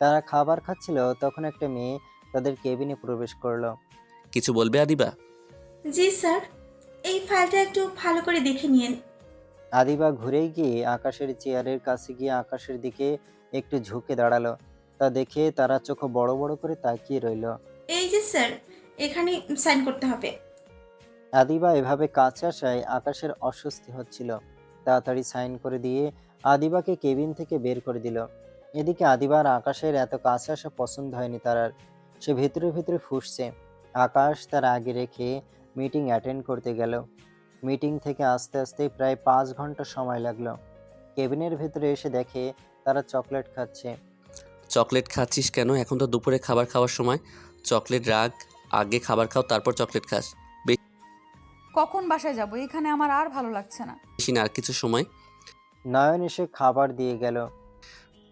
তারা খাবার খাচ্ছিল, তখন একটা মেয়ে তাদের কেবিনে প্রবেশ করলো। কিছু বলবে আদিবা? জি স্যার, এই ফাইলটা একটু ভালো করে দেখে নিন। আদিবা ঘুরেই গিয়ে আকাশের চেয়ারের কাছে গিয়ে আকাশের দিকে একটু ঝুঁকে দাঁড়ালো। তা দেখে তারা চোখ বড় বড় করে তাকিয়ে রইল। এই যে স্যার, এখানে সাইন করতে হবে। আদিবা এভাবে কাছে আসায় আকাশের অস্বস্তি হচ্ছিল। তাড়াতাড়ি সাইন করে দিয়ে আদিবাকে কেবিন থেকে বের করে দিল। এদিকে আদিবার আকাশের এত কাছে আসা পছন্দ হয়নি তার। সে ভেতরে ভেতরে ফুঁসছে। আকাশ তার আগে রেখে মিটিং অ্যাটেন্ড করতে গেল। মিটিং থেকে আসতে আসতে প্রায় 5 ঘন্টা সময় লাগলো। কেবিনের ভেতরে এসে দেখে তারা চকলেট খাচ্ছে। চকলেট খাচ্ছিস কেন? এখন তো দুপুরে খাবার খাওয়ার সময়। চকলেট রাখ, আগে খাবার খাও তারপর চকলেট খাস। কখন বাসায় যাব? এখানে আমার আর ভালো লাগছে না। বেশি না, আর কিছু সময়। নয়ন এসে খাবার দিয়ে গেল।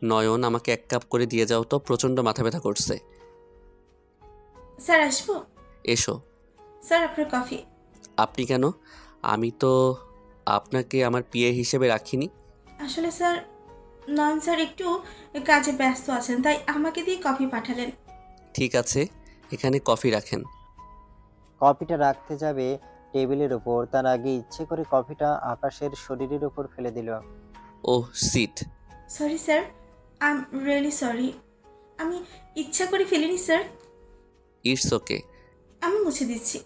নয়ন, আমাকে 1 কাপ করে দিয়ে যাও তো, প্রচণ্ড মাথা ব্যথা করছে। স্যার আসবো? এসো। স্যার আপনার কফি। আপনি কেন? আমি তো আপনাকে আমার পিএ হিসেবে রাখিনি। আসলে স্যার, নয়ন স্যার একটু কাজে ব্যস্ত আছেন, তাই আমাকে দিয়ে কফি পাঠালেন। ঠিক আছে, এখানে কফি রাখেন। কফিটা রাখতে যাবে টেবিলের উপর, তার আগে ইচ্ছে করে কফিটা আকাশের শরীরের উপর ফেলে দিল। Oh shit. Sorry sir, I am really sorry. আমি ইচ্ছা করে ফেলিনি স্যার। It's okay. আমি মুছে দিচ্ছি।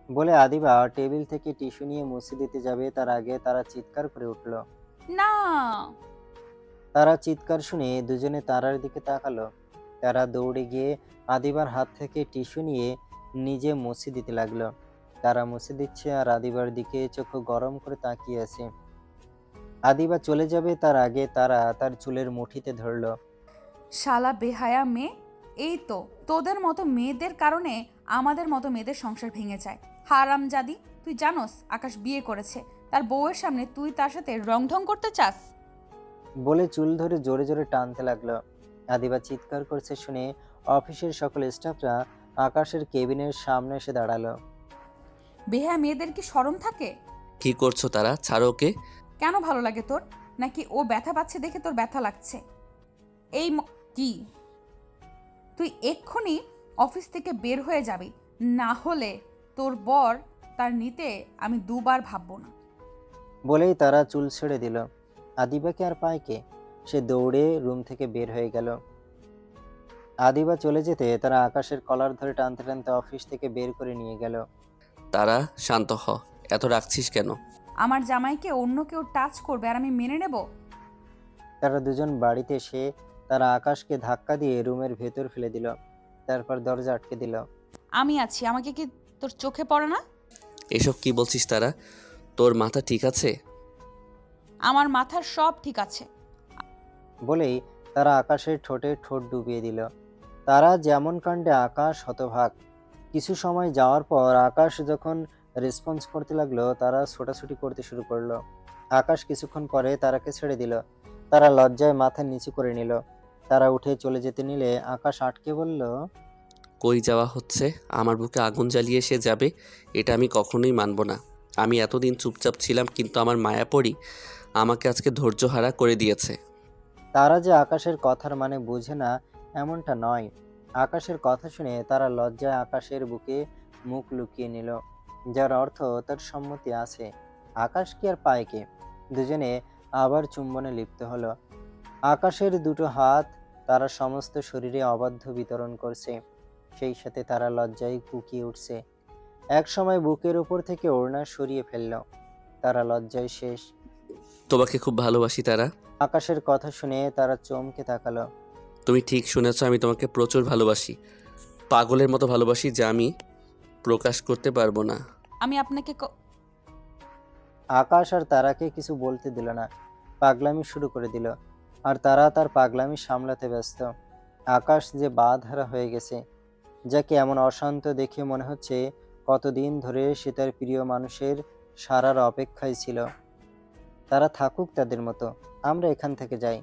বলে আদিবা টেবিল থেকে টিস্যু নিয়ে মুছে দিতে যাবে, তার আগে তারা চিৎকার করে উঠল। না, তারা চিৎকার শুনে দুজনে তারার দিকে তাকালো। তারা দৌড়ে গিয়ে আদিবার হাত থেকে টিস্যু নিয়ে নিজে মুছে দিতে লাগলো। তারা মুছে দিচ্ছে আর আদিবার দিকে চোখ গরম করে তাকিয়ে আছে। আদিবা চলে যাবে তার আগে তারা তার চুলের মুঠিতে ধরলো। শালা বেহায়া মেয়ে। এই তো তোদের মতো মেয়েদের কারণে আমাদের মতো মেয়েদের সংসার ভেঙে যায়। হারামজাদি, তুই জানোস আকাশ বিয়ে করেছে? তার বউয়ের সামনে তুই তার সাথে রংঢং করতে চাস? বলে চুল ধরে জোরে জোরে টানতে লাগলো। আদিবা চিৎকার করছে শুনে অফিসের সকল স্টাফরা আকাশের কেবিনের সামনে এসে দাঁড়ালো। বেহায়া মেয়েদের কি শরম থাকে? কি করছো তারা? ছাড়ো ওকে। কেন ভালো লাগে তোর? নাকি ও ব্যথা পাচ্ছে দেখে তোর ব্যথা লাগছে? এই কি তুই এক্ষুনি অফিস থেকে বের হয়ে যাবি, না হলে তোর বর তার নিতে আমি 2 বার ভাববো না। বলেই তারা চুল ছেড়ে দিল। আদিবাকে আর পায় কে? সে দৌড়ে রুম থেকে বের হয়ে গেল। আদিবা চলে যেতে তারা আকাশের কলার ধরে টানতে টানতে অফিস থেকে বের করে নিয়ে গেল। তারা শান্ত হ, এত রাখছিস কেন? আমার জামাইকে অন্য কেউ টাচ করবে আর আমি মেনে নেব? তারা দুজন বাড়িতে এসে তারা আকাশকে ধাক্কা দিয়ে রুমের ভেতর ফেলে দিল। তারপর দরজা আটকে দিল। আমি আছি, আমাকে কি তোর চোখে পড়ে না? এসব কি বলছিস তারা? তোর মাথা ঠিক আছে? আমার মাথার সব ঠিক আছে। বলেই তারা আকাশের ঠোঁটে ঠোঁট ডুবিয়ে দিল। তারা যেমন কাণ্ডে আকাশ হতভাগ। কিছু সময় যাওয়ার পর আকাশ যখন রেসপন্স করতে লাগলো, তারা ছোটাছুটি করতে শুরু করলো। আকাশ কিছুক্ষণ পরে তারাকে ছেড়ে দিল। তারা লজ্জায় মাথা নিচু করে নিল। তারা উঠে চলে যেতে নিলে আকাশ আটকে বলল, কই যাওয়া হচ্ছে? আমার বুকে আগুন জ্বালিয়ে সে যাবে, এটা আমি কখনোই মানব না। আমি এতদিন চুপচাপ ছিলাম, কিন্তু আমার মায়াপরি আমাকে আজকে ধৈর্যহারা করে দিয়েছে। তারা যে আকাশের কথার মানে বুঝে না এমনটা নয়। আকাশের কথা শুনে তারা লজ্জায় আকাশের বুকে মুখ লুকিয়ে নিল, যার অর্থ তার সম্মতি আছে। আকাশ কি আর পায় কে? দুজনে আবার চুম্বনে লিপ্ত হলো। আকাশের দুটো হাত তারা সমস্ত শরীরে অবাধ্য বিতরণ করছে, সেই সাথে তারা লজ্জায় কুকিয়ে উঠছে। এক সময় বুকের উপর থেকে ওড়না সরিয়ে ফেলল। তারা লজ্জায় শেষ। তোমাকে খুব ভালোবাসি তারা। আকাশের কথা শুনে তারা চমকে তাকালো। তুমি ঠিক শুনেছ, আমি তোমাকে প্রচুর ভালোবাসি, পাগলের মতো ভালোবাসি, যা আমি প্রকাশ করতে পারবো না। আমি আপনাকে আকাশ আর তারাকে কিছু বলতে দিল না, পাগলামি শুরু করে দিল। আর তারা তার পাগলামি সামলাতে ব্যস্ত। আকাশ যে বাঁধহারা হয়ে গেছে, যাকে এমন অশান্ত দেখে মনে হচ্ছে কতদিন ধরে সে তার প্রিয় মানুষের সারার অপেক্ষায় ছিল। তারা থাকুক তাদের মতো, আমরা এখান থেকে যাই।